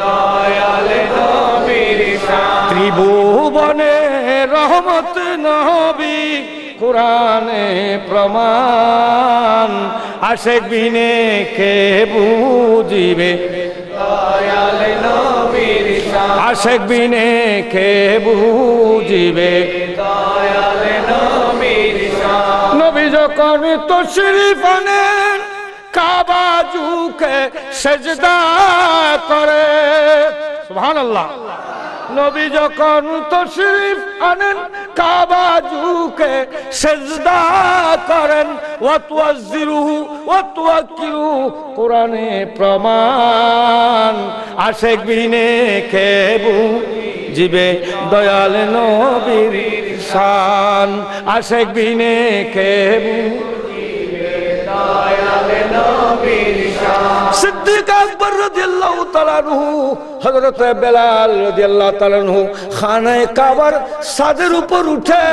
দয়াল নবীর শান। ত্রিভুবনে রহমত নবী কোরআনে প্রমাণ। আশেক বিনে কে বুঝিবে দয়াল নবীর শান। আশেক বিনে কে বুঝিবে দয়াল নবীর শান। নবী যখন তশরিফ আনেন কাবা ঝুঁকে সেজদা করে। সুবহানাল্লাহ। নবী যখন তশরিফ আনেন কাবা ঝুঁকে সেজদা করেন। ওয়া তুয়াজ্জিরুহু ওয়া তুওয়াক্কিরুহু কোরআনে প্রমাণ। আশেক বিনে কে বুঝিবে দয়াল নবীর শান। আশেক বিনে কে বুঝিবে দয়াল নবীর শান। সিদ্দিক আকবর রাদিয়াল্লাহু তাআলা আনহু, হযরত বেলাল রাদিয়াল্লাহু তাআলা আনহু খানায়ে কাবার ছাদের উপর উঠে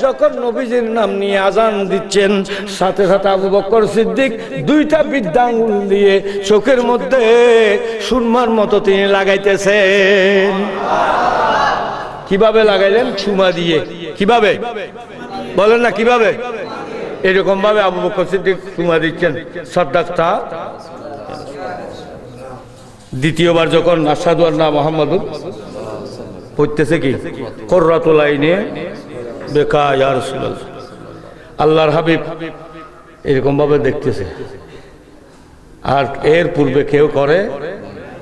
যখন নবীজির নাম নিয়ে আজান দিচ্ছেন, সাথে সাথে আবু বকর সিদ্দিক দুইটা বৃদ্ধাঙ্গুল দিয়ে চোখের মধ্যে সুরমার মতো তিনি লাগাইতেছেন। কিভাবে লাগাইলেন? চুমা দিয়ে। কিভাবে বলেন না? কিভাবে? এরকম ভাবে আবু বকর সিদ্দিক চুমা দিচ্ছেন। সাদ্দাকতা দ্বিতীয়বার যখন আশহাদু আন্না মুহাম্মাদুর পড়তেছে, কি কুররাতুল আইনি বেকা ইয়া রাসূলুল্লাহ, আল্লাহর হাবিব এরকম ভাবে দেখতেছে। আর এর পূর্বে কেউ করে?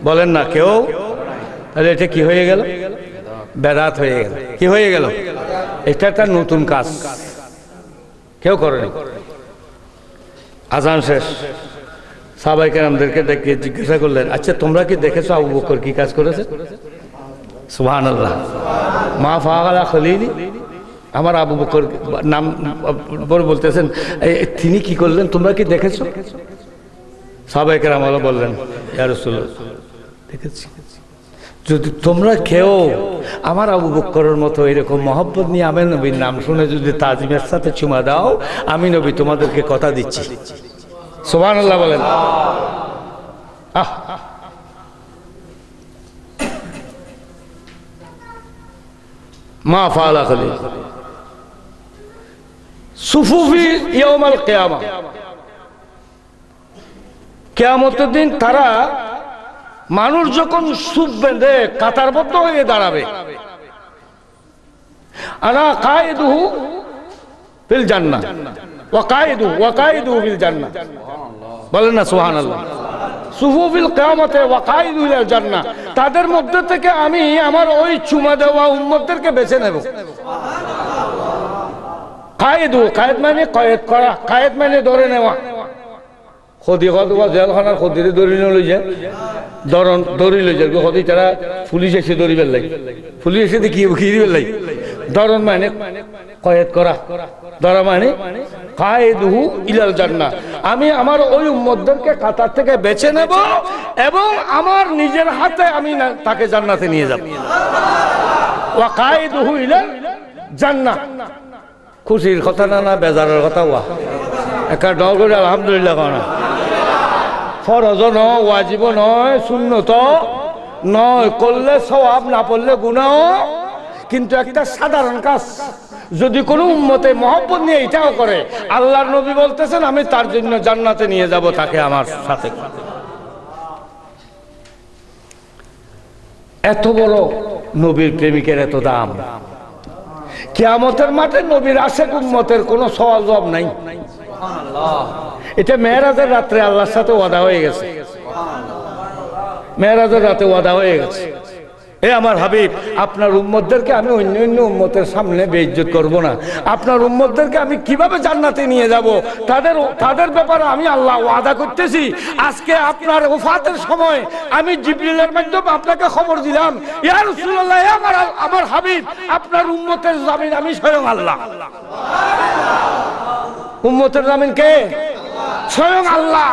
বলেন না, কেউ। তাহলে এটা কি হয়ে গেল? বেদাত হয়ে গেল। কি হয়ে গেল? এটা একটা নতুন কাজ, কেউ করেনি। আজান শেষ, সাহাবায়ে কেরামদেরকে ডেকে জিজ্ঞাসা করলেন, আচ্ছা তোমরা কি দেখেছো আবু বকর কি কাজ করেছে? সুবহানাল্লাহ। মা ফাআলা খলিলি, আমার আবু বকর নাম বলতেছেন, তিনি কি করলেন তোমরা কি দেখেছো? সাহাবায়ে কেরাম বললেন, ইয়া রাসূলুল্লাহ, দেখেছি যদি তোমরা খেও আমার আবু বকরের মতো এরকম মহব্বত নিয়ে আমি নবীর নাম শুনে যদি তাজিমের সাথে চুমা দাও, আমি নবী তোমাদেরকে কথা দিচ্ছি। সুবহানাল্লাহ বলেন। মা ফাআলা খালিল সুফুফি ইয়াউমাল কিয়ামা, কিয়ামতের দিন তারা মানুষ যখন সুফ বেঁধে কাতারবদ্ধ হয়ে দাঁড়াবে, আনা কায়েদুহু ফিল জান্নাহ ওয়া কায়েদুহু ফিল জান্নাহ, বলেন না সুবহানাল্লাহ। সুফুফিল কিয়ামতে ওয়া কায়েদুহু ফিল জান্নাহ, তাদের মধ্যে থেকে আমি আমার ওই চুমা দেওয়া উম্মতদেরকে বেছে নেব। কায়েদ মানে কয়েদ করা, কায়েদ মানে ধরে নেওয়া। খদি কতবা জেলখানার খদিরে ধরে লই যায়, ধরি লই যায় খদি, তারা পুলিশ এসে ধরিবার লাগে, পুলিশ এসে দেখি দিবার লাগে। ধরন মানে কয়েদ করা, ধরা মানে কায়েদুহু ইলাল জান্নাহ, আমি আমার ওই উম্মতদেরকে কাতার থেকে বেছে নেব এবং আমার নিজের হাতে আমি তাকে জান্নাতে নিয়ে যাব। ওয়া কায়েদুহু ইলাল জান্নাহ, খুশির কথা না, না বেজারের কথা। ওয়া একটা ডর করে আলহামদুলিল্লাহ কনা, ফরজ নয়, ওয়াজিব নয়, সুন্নত নয়, করলে সওয়াব, না পড়লে গুনাহ, কিন্তু একটা সাধারণ কাজ যদি কোনো উম্মতে মহব্বত নিয়ে এটাও করে, আল্লাহর নবী বলতেছেন আমি তার জন্য জান্নাতে নিয়ে যাব তাকে আমার সাথে। এত বড় নবীর প্রেমিকের এত দাম। কিয়ামতের মাঠে নবীর আশেক উম্মতের কোনো সওয়াল জবাব নাই। এটা মেরাজের রাত্রে আল্লাহর সাথে ওয়াদা হয়ে গেছে, মেরাজের রাতে ওয়াদা হয়ে গেছে। এ আমার হাবিব, আপনার উম্মতদেরকে আমি অন্য অন্য উম্মতের সামনে বেইজ্জত করব না। আপনার উম্মতদেরকে আমি কিভাবে জান্নাতে নিয়ে যাব, তাদের ব্যাপারে আমি আল্লাহ ওয়াদা করতেছি। আজকে আপনার ওফাতের সময় আমি জিবরিলের মাধ্যমে আপনাকে খবর দিলাম, ইয়া রাসূলুল্লাহ, আমার হাবিব, আপনার উম্মতের জামিন আমি স্বয়ং আল্লাহ। উম্মতের জামিন কে? স্বয়ং আল্লাহ।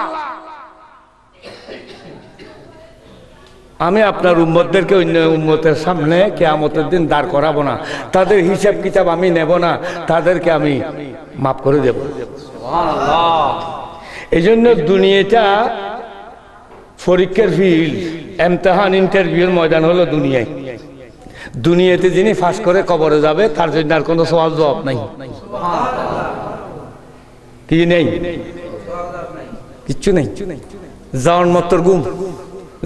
আমি আপনার উম্মতদেরকে অন্য উম্মতের সামনে কিয়ামতের দিন দাঁড় করাবো না, তাদের হিসাব কিতাব আমি নেব না, তাদেরকে আমি মাফ করে দেব। এই জন্য দুনিয়াটা পরীক্ষার ফিল্ড, ইমতিহান, ইন্টারভিউর ময়দান হলো দুনিয়ায়। দুনিয়াতে যিনি ফাঁস করে কবরে যাবে তার জন্য আর কোনো সওয়াল জবাব নাই, কি নেই, কিচ্ছু নেই। যাওয়ার মাত্র গুম,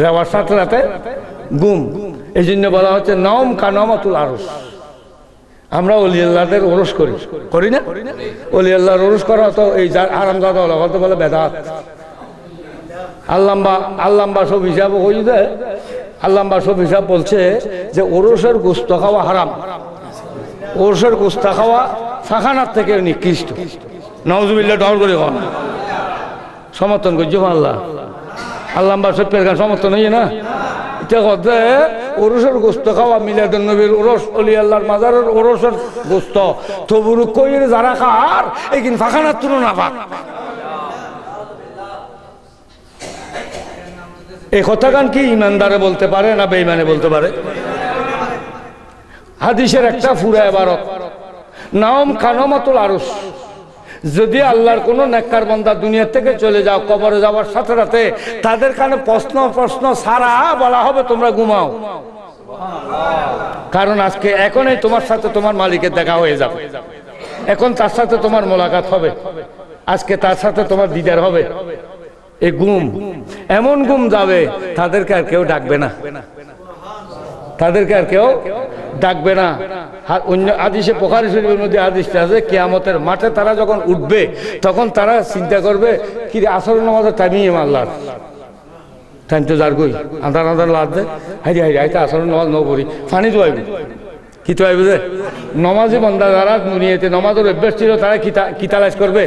যাওয়ার সাথে সাথে গুম। এই জন্য বলা হচ্ছে নওম কানামাতুল আরশ। আমরা ওলি আল্লাহদের ওরস করি না? ওলি আল্লাহর ওরস করা তো এই হারামজাদা হতে বলে বেদাত। আল্লাম্বা সব হিসাব ওই যে আল্লাম্বা সব হিসাব বলছে যে ওরসের গোস্ত খাওয়া হারাম, ওরসের গোস্ত খাওয়া ফাখানার থেকে নিকৃষ্ট। নাউজুবিল্লাহ, ডর করে খাওয়া সমর্থন করছে আল্লাহ। আল্লাম্বা সত্যের গান সমর্থন হইয়ে না, এটা কথা ওরসের গোস্ত খাওয়া, মিলাদুন নবীর ওরস, অলি আল্লাহর মাজারের ওরসের গোস্ত, তবু কইর যারা খার এইদিন ফাখানার তুলনা পাক। এই কথা গান কি ইমানদারে বলতে পারে না বেঈমানে বলতে পারে? হাদিসের একটা ফুরা ইবারত, নাম কানামাতুল আরশ। যদি আল্লাহর কোন নেককার বান্দা দুনিয়া থেকে চলে যাও, কবরে যাওয়ার সাথে সাথে তাদের কানে প্রশ্ন সারা বলা হবে তোমরা ঘুমাও, কারণ আজকে এখনই তোমার সাথে তোমার মালিকের দেখা হয়ে যাবে, এখন তার সাথে তোমার মোলাকাত হবে, আজকে তার সাথে তোমার দিদার হবে। এই ঘুম এমন ঘুম যাবে তাদেরকে আর কেউ ডাকবে না, তাদেরকে আর কেউ ডাকবে না। অন্য হাদিসে বুখারী শরীফের মধ্যে হাদিসটা আছে, কিয়ামতের মাঠে তারা যখন উঠবে তখন তারা চিন্তা করবে কি রে, আসর নামাজের টাইমই আল্লাহর টাইম তো যার গই আন্ধার আন্ধার লাগবে, হাইরে হাইরে আইতে আসর নামাজ ন পড়ি ফানি তো আইব, কি তো আইব যে নমাজি বন্দা যারা দুনিয়াতে নমাজের অভ্যাস ছিল তারা কি তালাশ করবে,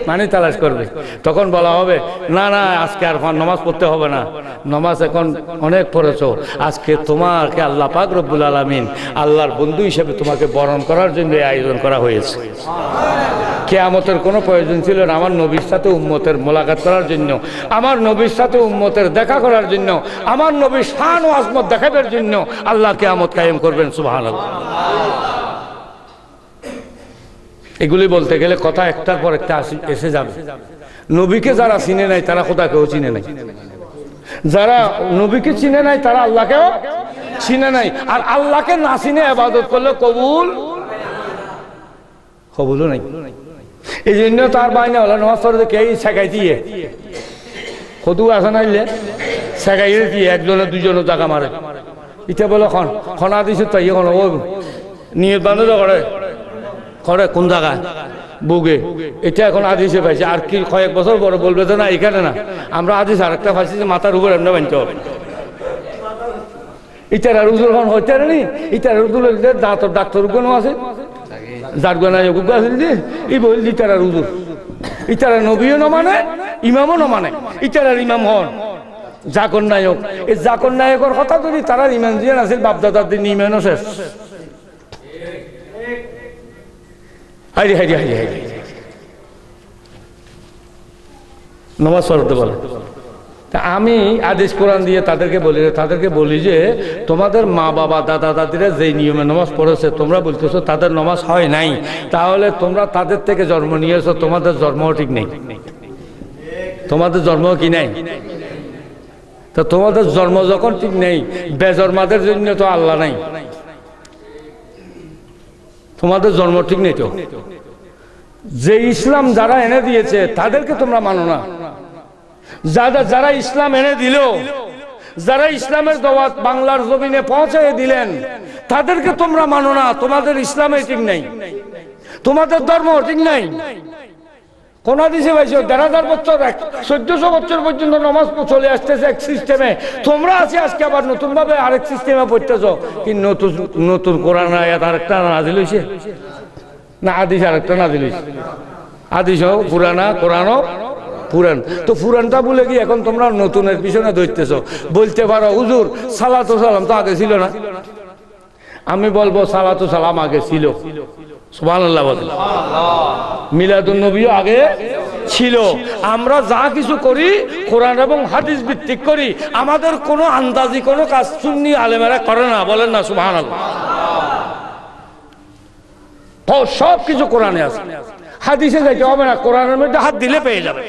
মানে তালাশ করবে। তখন বলা হবে না না, আজকে আর নমাজ পড়তে হবে না, নমাজ এখন অনেক পড়েছো, আজকে তোমাকে আল্লাহ পাক রব্বুল আলামিন আল্লাহর বন্ধু হিসেবে তোমাকে বরণ করার জন্য আয়োজন করা হয়েছে। কিয়ামতের কোনো প্রয়োজন ছিল না আমার নবীর সাথে উম্মতের মোলাকাত করার জন্য, আমার নবীর সাথে উম্মতের দেখা করার জন্য, আমার নবীর শান ও আজমত দেখাবার জন্য আল্লাহ কিয়ামত কায়েম করবেন। সুবহানাল্লাহ। এগুলি বলতে গেলে কথা একটার পর একটা এসে যাবে। নবীকে যারা চিনে নাই তারা খোদাকেও চিনে নাই, যারা নবীকে চিনে নাই তারা আল্লাহকেও চিনে নাই। আর আল্লাহকে না চিনে ইবাদত করলে কবুলও নাই। এই জন্য তার বাইনা হলো নামাজ পড়তে কে শেখাই দিয়ে কদু আসা নাইলে শেখাই দিয়ে একজনে দুজনে টাকা মারে। এটা বলে খনা দিছে তাই এখন ও নিয়ত বান্ধব করে করে কোন জায়গায় বুগে, এটা এখন আদিসে পাইছে। আর কি কয়েক বছর পরে বলবে যে না এখানে না, আমরা আদিস আরেকটা পাইছি যে মাথার উপর এমনি বানতে হবে। ইটার আর উজুর এখন হইতে নি, ইটার উজুর দাঁতর ডাক্তার উগানো আছে, যার গোনা উগা আছে যে এই বল ইটার আর উজুর, ইটার নবীও ন মানে ইমামও ন মানে, ইটার আর ইমাম হন জাকর নায়ক। এই জাকর নায়কের কথা যদি তারা ইমান দিয়ে আছিল বাপদাদার দিন ইমানও শেষ। হাইরে হাইরে হাইরে হাইরে নমাজ পড়তে বলে। তা আমি আদেশ কোরআন দিয়ে তাদেরকে বলি যে তোমাদের মা বাবা দাদা দাদিরা যেই নিয়মে নামাজ পড়েছে তোমরা বলতেছো তাদের নামাজ হয় নাই, তাহলে তোমরা তাদের থেকে জন্ম নিয়েছো, তোমাদের জন্মও ঠিক নেই। তোমাদের জন্ম কি নাই? তা তোমাদের জন্ম যখন ঠিক নেই, বেজন্মাদের জন্য তো আল্লাহ নাই, তোমাদের জন্ম ঠিক নেই। তো যে ইসলাম যারা এনে দিয়েছে তাদেরকে তোমরা মানো না, যারা ইসলাম এনে দিল, যারা ইসলামের দাওয়াত বাংলার জমিনে পৌঁছায় দিলেন তাদেরকে তোমরা মানো না, তোমাদের ইসলামে ঠিক নেই, তোমাদের ধর্ম ঠিক নাই। কোন হাদিসে পাইছো ১,৫০০ বছর ১৪০০ বছর পর্যন্ত নামাজ চলে আসতেছে এক সিস্টেমে, তোমরা আছি আজকে আবার নতুন ভাবে আরেক সিস্টেমে পড়তেছো। কি নতুন কোরআন আয়াত আরেকটা নাজিল হইছে না হাদিস আরেকটা নাজিল হইছে? হাদিসও পুরানা, কোরআনও পুরান। তো পুরানটা বলে কি এখন তোমরা নতুনের পিছনে ধরতেছো? বলতে পারো হুজুর সালাতু সালাম তো আগে ছিল না। আমি বলবো সালাতু সালাম আগে ছিল, সুবহানাল্লাহ বলেন। মিলাদুন নবীও আগে ছিল। আমরা যা কিছু করি কোরআন এবং হাদিস ভিত্তিক করি, আমাদের কোনো আন্দাজি কোনো কাজ সুন্নি আলেমেরা করে না, বলেন না সুবহানাল্লাহ। তো সব কিছু কোরআনে আছে, হাদিসে যাইতে হবে না, কোরআনের মধ্যে হাত দিলে পেয়ে যাবে।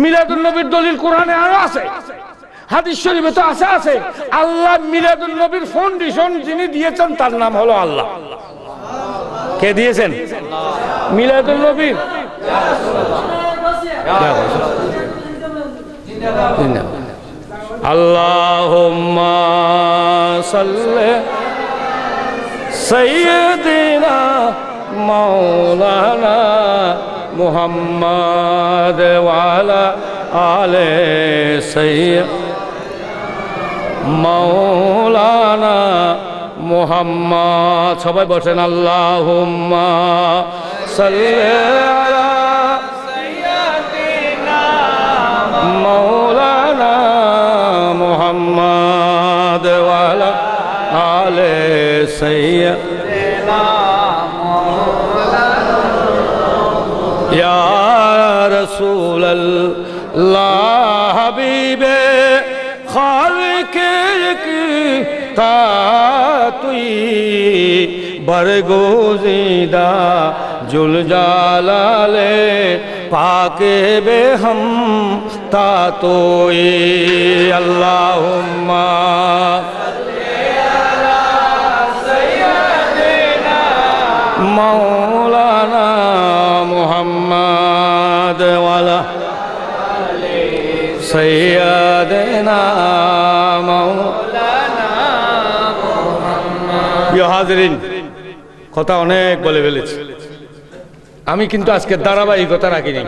মিলাদুন নবীর দলিল কোরআনে আরো আছে, হাদিস শরীফে তো আছে। আল্লাহ মিলাদুন নবীর ফাউন্ডেশন যিনি দিয়েছেন তার নাম হলো আল্লাহ। কে দিয়েছেন? মিলাদুন নবীর আল্লাহুম্মা সাল্লি সাইয়্যিদিনা মাওলানা মুহাম্মদ ওয়া আলা আলি সাইয়্যিদিনা মাওলানা মুহাম্মদ। সবাই বসেন। আল্লাহুম্মা সাল্লি আলা সাইয়্যিদিনা মাওলানা মুহাম্মদ ওয়া আলা আলি সাইয়্যিদিনা মাওলানা ইয়া রাসূলুল্লাহ হাবিবে খালকে তা তুই বরগোজিদা জুল জালালে পাকে বে হম তা তুই। আল্লাহুম্মা সাল্লি আলা সাইয়্যিদিনা মাওলানা মুহাম্মদ ওয়া আলা আলি সাইয়্যিদিনা হাজরিন। কথা অনেক বলে ফেলেছি আমি, কিন্তু আজকে ধারাবাহিকতা রাখি নাই,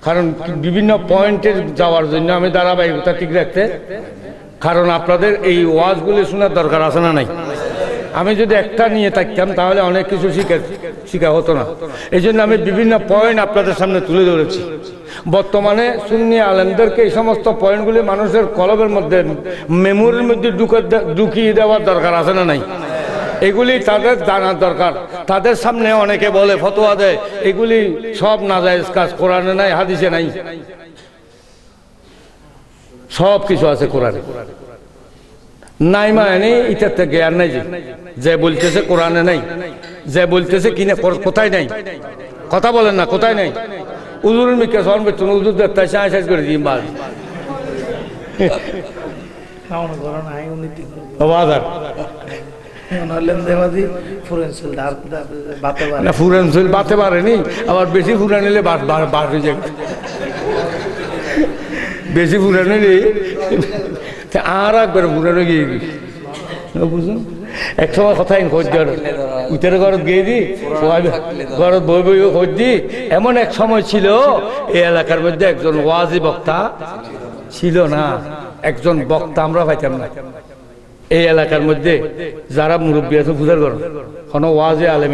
কারণ বিভিন্ন পয়েন্টের যাওয়ার জন্য আমি ধারাবাহিকতা ঠিক রাখতে, কারণ আপনাদের এই ওয়াজগুলি শোনার দরকার আছে না নাই? আমি যদি একটা নিয়ে থাকতাম তাহলে অনেক কিছু শিখা হতো না। এই জন্য আমি বিভিন্ন পয়েন্ট আপনাদের সামনে তুলে ধরেছি। বর্তমানে সুন্নি আলেমদেরকে এই সমস্ত পয়েন্টগুলি মানুষের কলবের মধ্যে, মেমোরির মধ্যে ঢুকিয়ে দেওয়ার দরকার আছে না নাই? এগুলি তাদের জানার দরকার। তাদের সামনে অনেকে বলে, ফতোয়া দেয়, এগুলি সব নাজায়েজ কাজ, কোরআনে নাই, হাদিসে নাই। সব কিছু আছে কোরআনে, নাই মানে এটাতে জ্ঞান নাই। যে বলতেছে কোরআনে নাই, যে বলতেছে কিনা কোথায় নাই, কথা বলেন না, কোথায় নাই। উজুরের মিকে সন বেতন উজুর দেখতে শেষ করে দিই বাস ফুরান বাতে পারেনি, আবার বেশি ফুরান নিলে বাস হয়ে যায়। বেশি ফুরানো নেই আর একবার ফুরানো গিয়ে বুঝুন। এক সময় কথাই খোঁজ উতের ঘরত গিয়ে দি, ঘরত বই বই খোঁজ দি। এমন এক সময় ছিল এই এলাকার মধ্যে একজন ওয়াজি বক্তা ছিল না, একজন বক্তা আমরা পাইতাম না এই এলাকার মধ্যে। যারা মুরব্বী আছে বুঝার ঘর কোনো ওয়াজি আলেম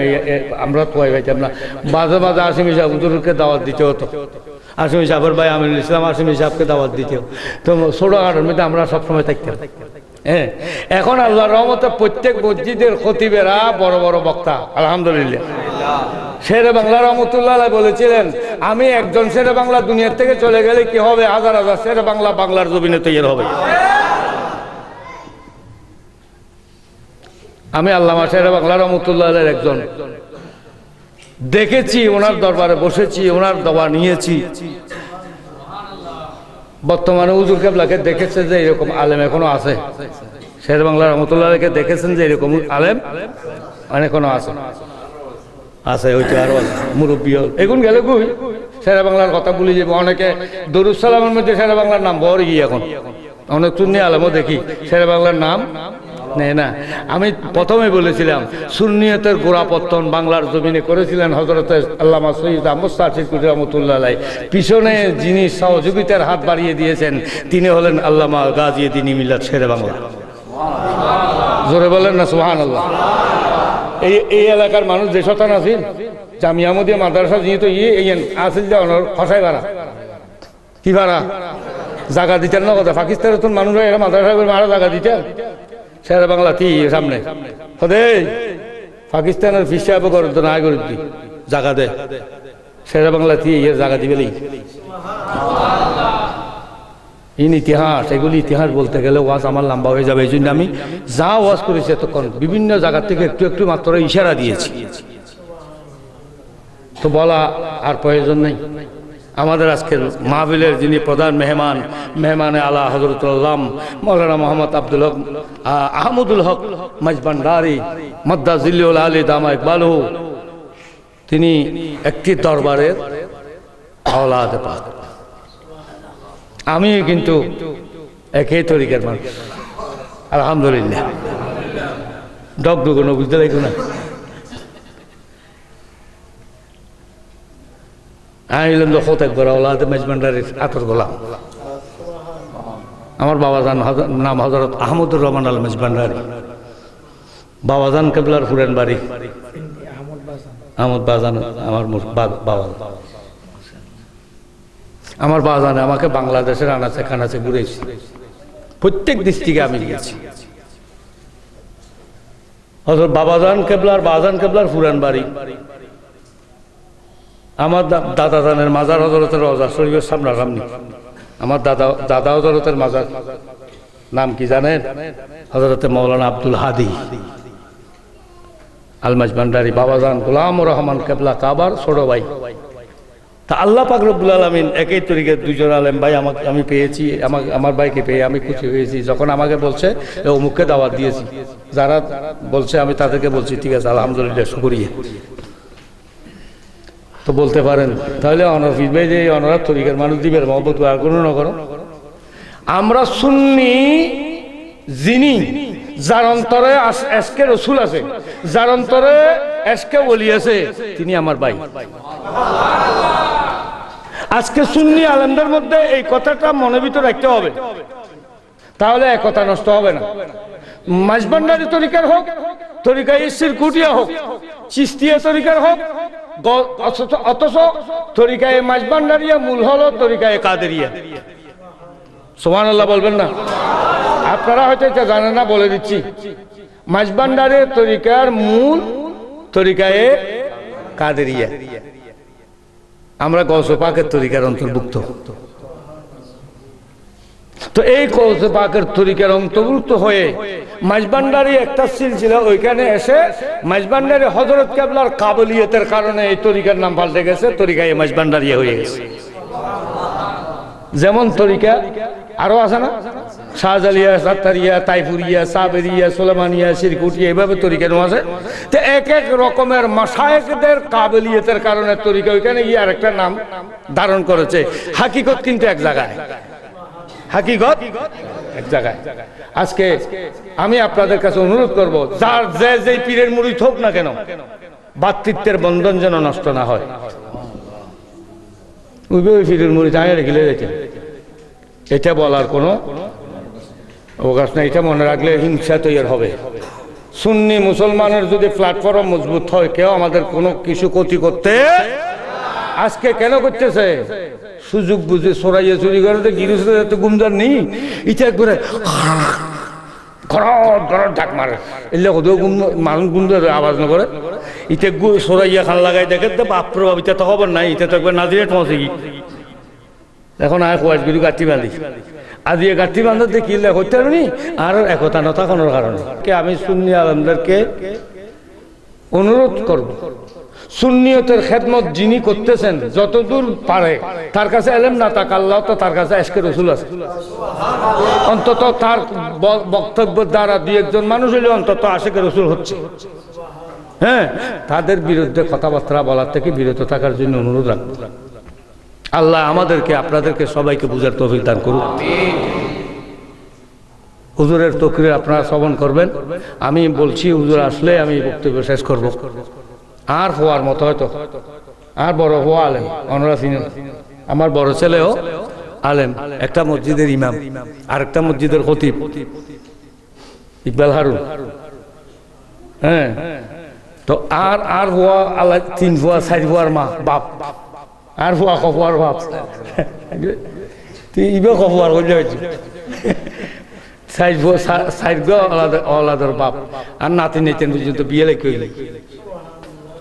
আমরা তোয়াই পাইতাম না। মাঝে মাঝে আসিম সাহেব হুজুরকে দাওয়াত দিতে হতো, আসিম সাহেবের ভাই আমিনুল ইসলাম আসিম সাহেবকে দাওয়াত দিতে। তো ছোটখাটোর মধ্যে আমরা সবসময় থাকতাম। হ্যাঁ, এখন আল্লাহর রহমতে প্রত্যেক মসজিদের খতিবেরা বড় বড় বক্তা, আলহামদুলিল্লাহ। শেরে বাংলা রহমতুল্লাহ বলেছিলেন, আমি একজন শেরে বাংলা দুনিয়ার থেকে চলে গেলে কি হবে, হাজার হাজার শেরে বাংলা বাংলার জমিনে তৈরি হবে। আমি আল্লামা শেরে বাংলা রহমতুল্লাহ একজন দেখেছি, ওনার দরবারে বসেছি, ওনার দোয়া নিয়েছি। বর্তমানে হুজুর কেবলাকে দেখেছে যে এরকম আলেম এখনো আছে, শের বাংলা রহমতুল্লাহকে দেখেছেন যে এরকম আলেম এখনো আছে, আছে ওইটা আরো মুরব্বী এখন গেলে গুই শের বাংলার কথা বলি যাবো। অনেকে দরুদ সালামের মধ্যে শের বাংলার নাম বড় গিয়ে এখন অনেক সুন্নি আলেমও দেখি শের বাংলার নাম নেয় না। আমি প্রথমে বলেছিলাম সুন্নিয়তের গোড়াপত্তন বাংলার জমিনে করেছিলেন হযরত আল্লামা সৈয়দ আহমদ সাহেব রহমতুল্লাহ আলাইহি। পিছনে যিনি সহযোগিতার হাত বাড়িয়ে দিয়েছেন তিনি হলেন আল্লামা গাজীউদ্দিন মিল্লাত শেরে বাংলা। জোরে বলেন না সুবহানাল্লাহ। এই এলাকার মানুষ যে শতান আছেন জামিয়া মদিয়া মাদ্রাসা যেহেতু আছে যে খসাই ভাড়া কি ভাড়া জায়গা দিতেন না কথা। পাকিস্তানের তো মানুষরা এরা মাদ্রাসা করে মারা জায়গা দিতেন শেরে বাংলা কি সামনে পাকিস্তানের ফিস সাহেব করতো না করে দি জায়গা দে শেরে বাংলা এর জায়গা দিবে ইতিহাস। এগুলি ইতিহাস বলতে গেলে ওয়াজ আমার লম্বা হয়ে যাবে। এই জন্য আমি যা ওয়াজ করেছি এতক্ষণ বিভিন্ন জায়গা থেকে একটু একটু মাত্র ইশারা দিয়েছি, তো বলা আর প্রয়োজন নেই। আমাদের আজকের মাহফিলের যিনি প্রধান মেহমানে আলা হযরতুল্লাহ মাওলানা মোহাম্মদ আব্দুল হক আহমদুল হক মজবান্ডারি মদ্দাজিল্লুল আলী দামা ইকবালহু, তিনি একটি দরবারের আওলাদ পাক। আমি কিন্তু একই তরিকার মানুষ আলহামদুলিল্লাহ। ডগডুগো বুঝতে লাগো না। আইলেন তো কত একবার আওলাদ মেজবান্ডারির আতর গোলাম। আমার বাবাজান নাম হযরত আহমদুর রহমান আল মেজবান্ডারি। বাবাজান কেবলার পুরান বাড়ি আহমদ বাজান। আমার বাবাজানে আমাকে বাংলাদেশের আনাচে কানাচে ঘুরেছি, প্রত্যেক ডিস্ট্রিক্টে আমি গিয়েছি। হযরত বাবাজান কেবলার পুরান বাড়ি। আমার দাদা জানের মাজার হযরতের রওজা শরীফের সামনাসামনি। আমার দাদা হযরতের মাজার নাম কি জানেন? হযরতে মাওলানা আব্দুল হাদি আল মাজবান্ডারি। বাবাজান গোলামুর রহমান কেবলা কাবার ছোট ভাই। তা আল্লাহ পাক রব্বুল আলামিন একই তরিকার দুজন আলেম ভাই আমি পেয়েছি। আমার ভাইকে পেয়ে আমি খুশি হয়েছি। যখন আমাকে বলছে অমুককে দাওয়াত দিয়েছি, যারা বলছে আমি তাদেরকে বলছি ঠিক আছে আলহামদুলিল্লাহ শুকরিয়া। তো বলতে পারেন তাহলে অনরফিস ভাই যে অনরার তরিকার মানুষ দিবের মহব্বত আর কোনো না করো। আমরা সুন্নি যিনি যার অন্তরে এসকে রসুল আছে, যার অন্তরে এসকে ওলি আছে, তিনি আমার ভাই। আজকে সুন্নি আলেমদের মধ্যে এই কথাটা মনে ভিতর রাখতে হবে, তাহলে এক কথা নষ্ট হবে না। মাঝবান্ডারি তরিকার হোক, তরিকা ইসির কুটিয়া হোক, চিস্তিয়া তরিকার হোক, অথচ তরিকায় মাঝবান্ডারিয়া মূল হলো তরিকায় কাদেরিয়া। সুবহানাল্লাহ বলবেন না? আপনারা হয়তো এটা জানেন না, বলে দিচ্ছি। মাঝবান্ডারের তরিকার মূল তরিকায় কাদেরিয়া, আমরা গৌসে পাকের তরিকার অন্তর্ভুক্ত। তো এই গৌসে পাকের তরিকার অন্তর্ভুক্ত হয়ে মাঝবান্ডারি একটা সিলসিলা ওইখানে এসে মাঝবান্ডারি হযরত কেবলার কাবলিয়তের কারণে এই তরিকার নাম পাল্টে গেছে, তরিকায় মাঝবান্ডারিয়া হয়ে গেছে। যেমন তরিকা আরো আছে না, শাহজালিয়া, সাত্তারিয়া, তাইফুরিয়া, সাবেরিয়া, সুলেমানিয়া, শিরকুটিয়া, এইভাবে তরিকা আছে। তো এক এক রকমের মাশায়েখদের কাবিলিয়তের কারণে তরিকা ওইখানে গিয়ে আরেকটা নাম ধারণ করেছে। হাকিকত কিন্তু এক জায়গায়, হাকিকত এক জায়গায়। আজকে আমি আপনাদের কাছে অনুরোধ করব, যার যে পীরের মুরিদ হোক না কেন, ভাতৃত্বের বন্ধন যেন নষ্ট না হয়। ওই পীরের মুরিদ আগে রেখে রেখে এটা বলার কোনো অবকাশ নাই। এটা মনে রাখলে হিংসা তৈরি হবে। সুন্নি মুসলমানের যদি প্ল্যাটফর্ম মজবুত হয়, কেউ আমাদের কোনো কিছু ক্ষতি করতে আজকে কেন করতেছে? সুযোগ বুঝে সরাইয়া চুরি করে গিরিশে গুমদার নেই, ইটা একবারে ডাক মারে, এলে কোথাও মানুষ গুমদার আওয়াজ না করে, ইটা সরাইয়া খান লাগাই দেখে বাপরে বাপ, ইটা তো খবর নাই, ইটা তো একবার নাজিরে টমাছে কি। এখন আর কোয়াশগুলি গাঁটি বাঁধি, আদিয়ে গাঁটি বাঁধাতে কি করতে পারবি আর একতা নতা কোনোর কারণে। আমি সুন্নি আলেমদেরকে অনুরোধ করব, সুন্নিয়তের খেদমত যিনি করতেছেন যতদূর পারে, তার কাছে এলেম না থাক, আল্লাহ তো তার কাছে আজকে রসুল আছে। অন্তত তার বক্তব্যের দ্বারা দুই একজন মানুষ হইলে অন্তত আশেকে রসুল হচ্ছে। হ্যাঁ, তাদের বিরুদ্ধে কথাবার্তা বলার থেকে বিরত থাকার জন্য অনুরোধ রাখবো। আল্লাহ আমাদেরকে আপনাদেরকে সবাইকে বুঝার তৌফিক দান করুন। হুজুরের তকরির আপনারা শ্রবণ করবেন। আমি বলছি, হুজুর আসলে আমি বক্তব্য শেষ করব। আর হওয়ার মতো হয়তো আর বড় হওয়া আলেম অনরা সিনেন, আমার বড় ছেলেও আলেম, একটা মসজিদের ইমাম, আর একটা মসজিদের খতিব ইকবাল হারুন। হ্যাঁ, তো আর হওয়া আল্লাহ 3 ফুয়া 4 ফুয়ার মা বাপ, আর ফুয়া কফুয়ার বাপ, ইবে কফুয়ার হয়ে যাচ্ছে, 4 বাপ, আর নাতি নেতেন পর্যন্ত বিয়ে লেগে হইলে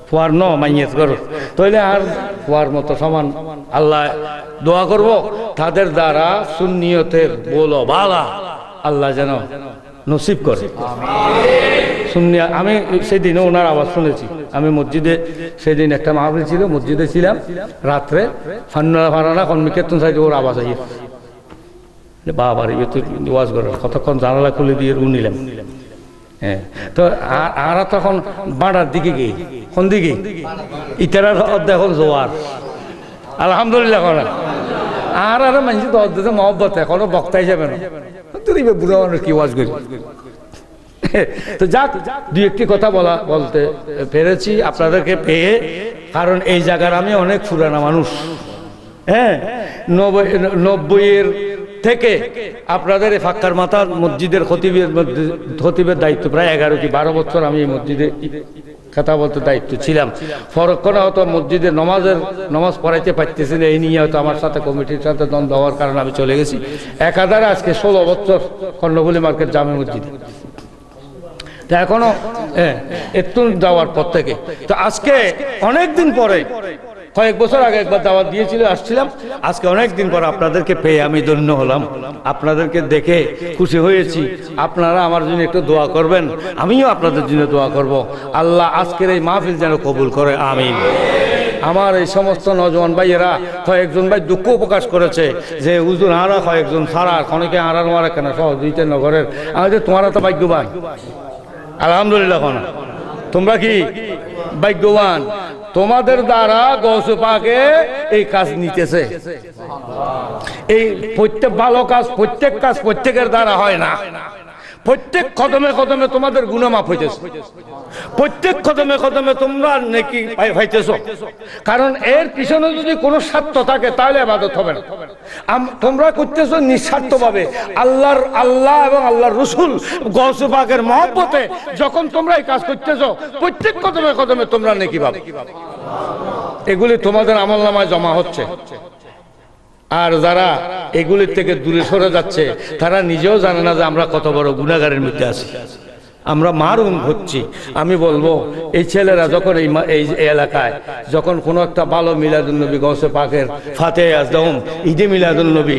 ফুয়ার ন মাইয়েত করো, তাইলে আর ফুয়ার মতো সমান। আল্লাহ দোয়া করব তাদের দ্বারা সুন্নিয়তের বলো বালা আল্লাহ যেন নসিব করে। সুন্নিয়া আমি সেদিন ওনার আওয়াজ শুনেছি। আমি মসজিদে সেদিন একটা মাহফিল ছিল, মসজিদে ছিলাম, রাত্রে ফান্না কনমিকেতন সাইডে ওর আওয়াজ আইয়ে বাবার ইয়ে তো ওয়াজ করে কতক্ষণ জানালা খুলে দিয়ে রু নিলাম। হ্যাঁ, তো আর তখন বাড়ার দিকে গিয়ে কোন দিকে ইটার দেখো জোয়ার আলহামদুলিল্লাহ করা আর মানুষ তো অর্ধে মহব্বত এখনো বক্তা হিসাবে না, বুড়ো মানুষ কি ওয়াজ করি। তো যাক, দুই একটি কথা বলতে পেরেছি আপনাদেরকে পেয়ে, কারণ এই জায়গার আমি অনেক পুরানা মানুষ। হ্যাঁ, 90-এর থেকে আপনাদের এই ফাক্কার মাথা মসজিদের খতিবের দায়িত্ব প্রায় 11 কি 12 বছর আমি এই মসজিদে কথা বলতে দায়িত্ব ছিলাম। ফরক্ষণে হয়তো মসজিদে নমাজ পড়াইতে পারতেছি না, এই নিয়ে হয়তো আমার সাথে কমিটির সাথে দ্বন্দ্ব হওয়ার কারণে আমি চলে গেছি। একাধারে আজকে 16 বছর কর্ণফুলী মার্কেট জামে মসজিদে, তা এখনো একটু যাওয়ার পর থেকে। তো আজকে অনেকদিন পরে, কয়েক বছর আগে একবার দাওয়াত দিয়েছিল, আসছিলাম। আজকে অনেকদিন পর আপনাদেরকে পেয়ে আমি ধন্য হলাম, আপনাদেরকে দেখে খুশি হয়েছি। আপনারা আমার জন্য একটু দোয়া করবেন, আমিও আপনাদের জন্য দোয়া করব। আল্লাহ আজকের এই মাহফিল যেন কবুল করে, আমিন। আমার এই সমস্ত নজওয়ান ভাইয়েরা, কয়েকজন ভাই দুঃখ প্রকাশ করেছে যে হুজুর আরা কয়েকজন সারা অনেকে আড়ার মারা কেন সহযোগিতা নগরের, আমি যে তোমারা তো ভাগ্যবান আলহামদুলিল্লাহ। তোমরা কি ভাগ্যবান, তোমাদের দ্বারা গৌসে পাকে এই কাজ নিতেছে। এই প্রত্যেক ভালো কাজ, প্রত্যেক কাজ প্রত্যেকের দ্বারা হয় না। প্রত্যেক কদমে কদমে তোমাদের গুনাহ মাফ হইতেছে, প্রত্যেক কদমে কদমে তোমরা নেকি পাইতেছো। কারণ এর পিছনে যদি কোনো স্বার্থ থাকে তাহলে ইবাদত হবে না। তোমরা করতেছো নিঃস্বার্থভাবে, আল্লাহ এবং আল্লাহর রাসূল গৌসে পাকের মহব্বতে যখন তোমরা এই কাজ করতেছো, প্রত্যেক কদমে কদমে তোমরা নেকি পাবে। এগুলি তোমাদের আমলনামায় জমা হচ্ছে। আর যারা এগুলির থেকে দূরে সরে যাচ্ছে, তারা নিজেও জানে না যে আমরা কত বড় গুনাহগারের মধ্যে আছি। আমরা মারুম হচ্ছি। আমি বলবো এই ছেলেরা যখন এই এলাকায় যখন কোনো একটা ভালো মিলাদুন্নবী গৌসে পাকের ফাতে আজদম ঈদে মিলাদুন্নবী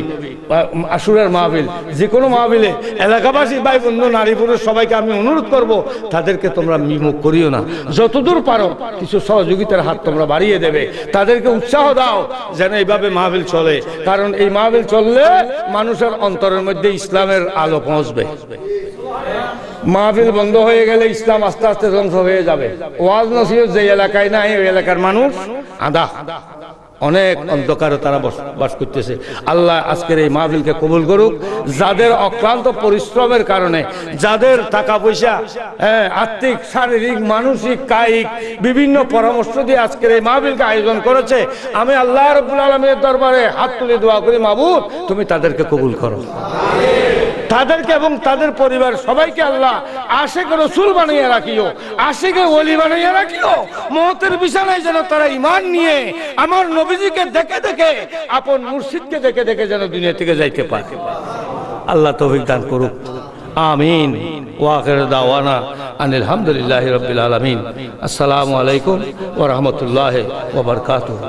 আশুরার মাহফিল যে কোনো মাহফিলে এলাকাবাসী ভাই বন্ধু নারী পুরুষ সবাইকে আমি অনুরোধ করব তাদেরকে তোমরা বিমুখ করিও না, যতদূর পারো কিছু সহযোগিতার হাত তোমরা বাড়িয়ে দেবে, তাদেরকে উৎসাহ দাও যেন এইভাবে মাহফিল চলে। কারণ এই মাহফিল চললে মানুষের অন্তরের মধ্যে ইসলামের আলো পৌঁছবে। মাহফিল বন্ধ হয়ে গেলে ইসলাম আস্তে আস্তে ধ্বংস হয়ে যাবে। ওয়াজ নসিহত যে এলাকায় নাই ওই এলাকার মানুষ আদা অনেক অন্ধকারে তারা বাস করতেছে। আল্লাহ আজকের এই মাহফিলকে কবুল করুক। যাদের অক্লান্ত পরিশ্রমের কারণে, যাদের টাকা পয়সা, আর্থিক, শারীরিক, মানসিক, কায়িক বিভিন্ন পরামর্শ দিয়ে আজকের এই মাহফিলকে আয়োজন করেছে, আমি আল্লাহ রাব্বুল আলামিনের দরবারে হাত তুলে দোয়া করি, মাবুদ তুমি তাদেরকে কবুল করো, তাদেরকে এবং তাদের পরিবার সবাইকে আল্লাহ আশিকে রাসূল বানিয়ে রাখিও, আশিকে ওলি বানিয়ে রাখিও। মওতের বিছানায় যেন তারা ঈমান নিয়ে আমার নবীজিকে দেখে দেখে, আপন মুর্শিদকে দেখে দেখে যেন দুনিয়া থেকে যাইতে পারে। আল্লাহ তৌফিক দান করুক, আমিন। ওয়া আখিরু দাওয়ানা আনিল হামদুলিল্লাহি রাব্বিল আলামিন। আসসালামু আলাইকুম ওয়া রাহমাতুল্লাহি ওয়া বারাকাতুহু।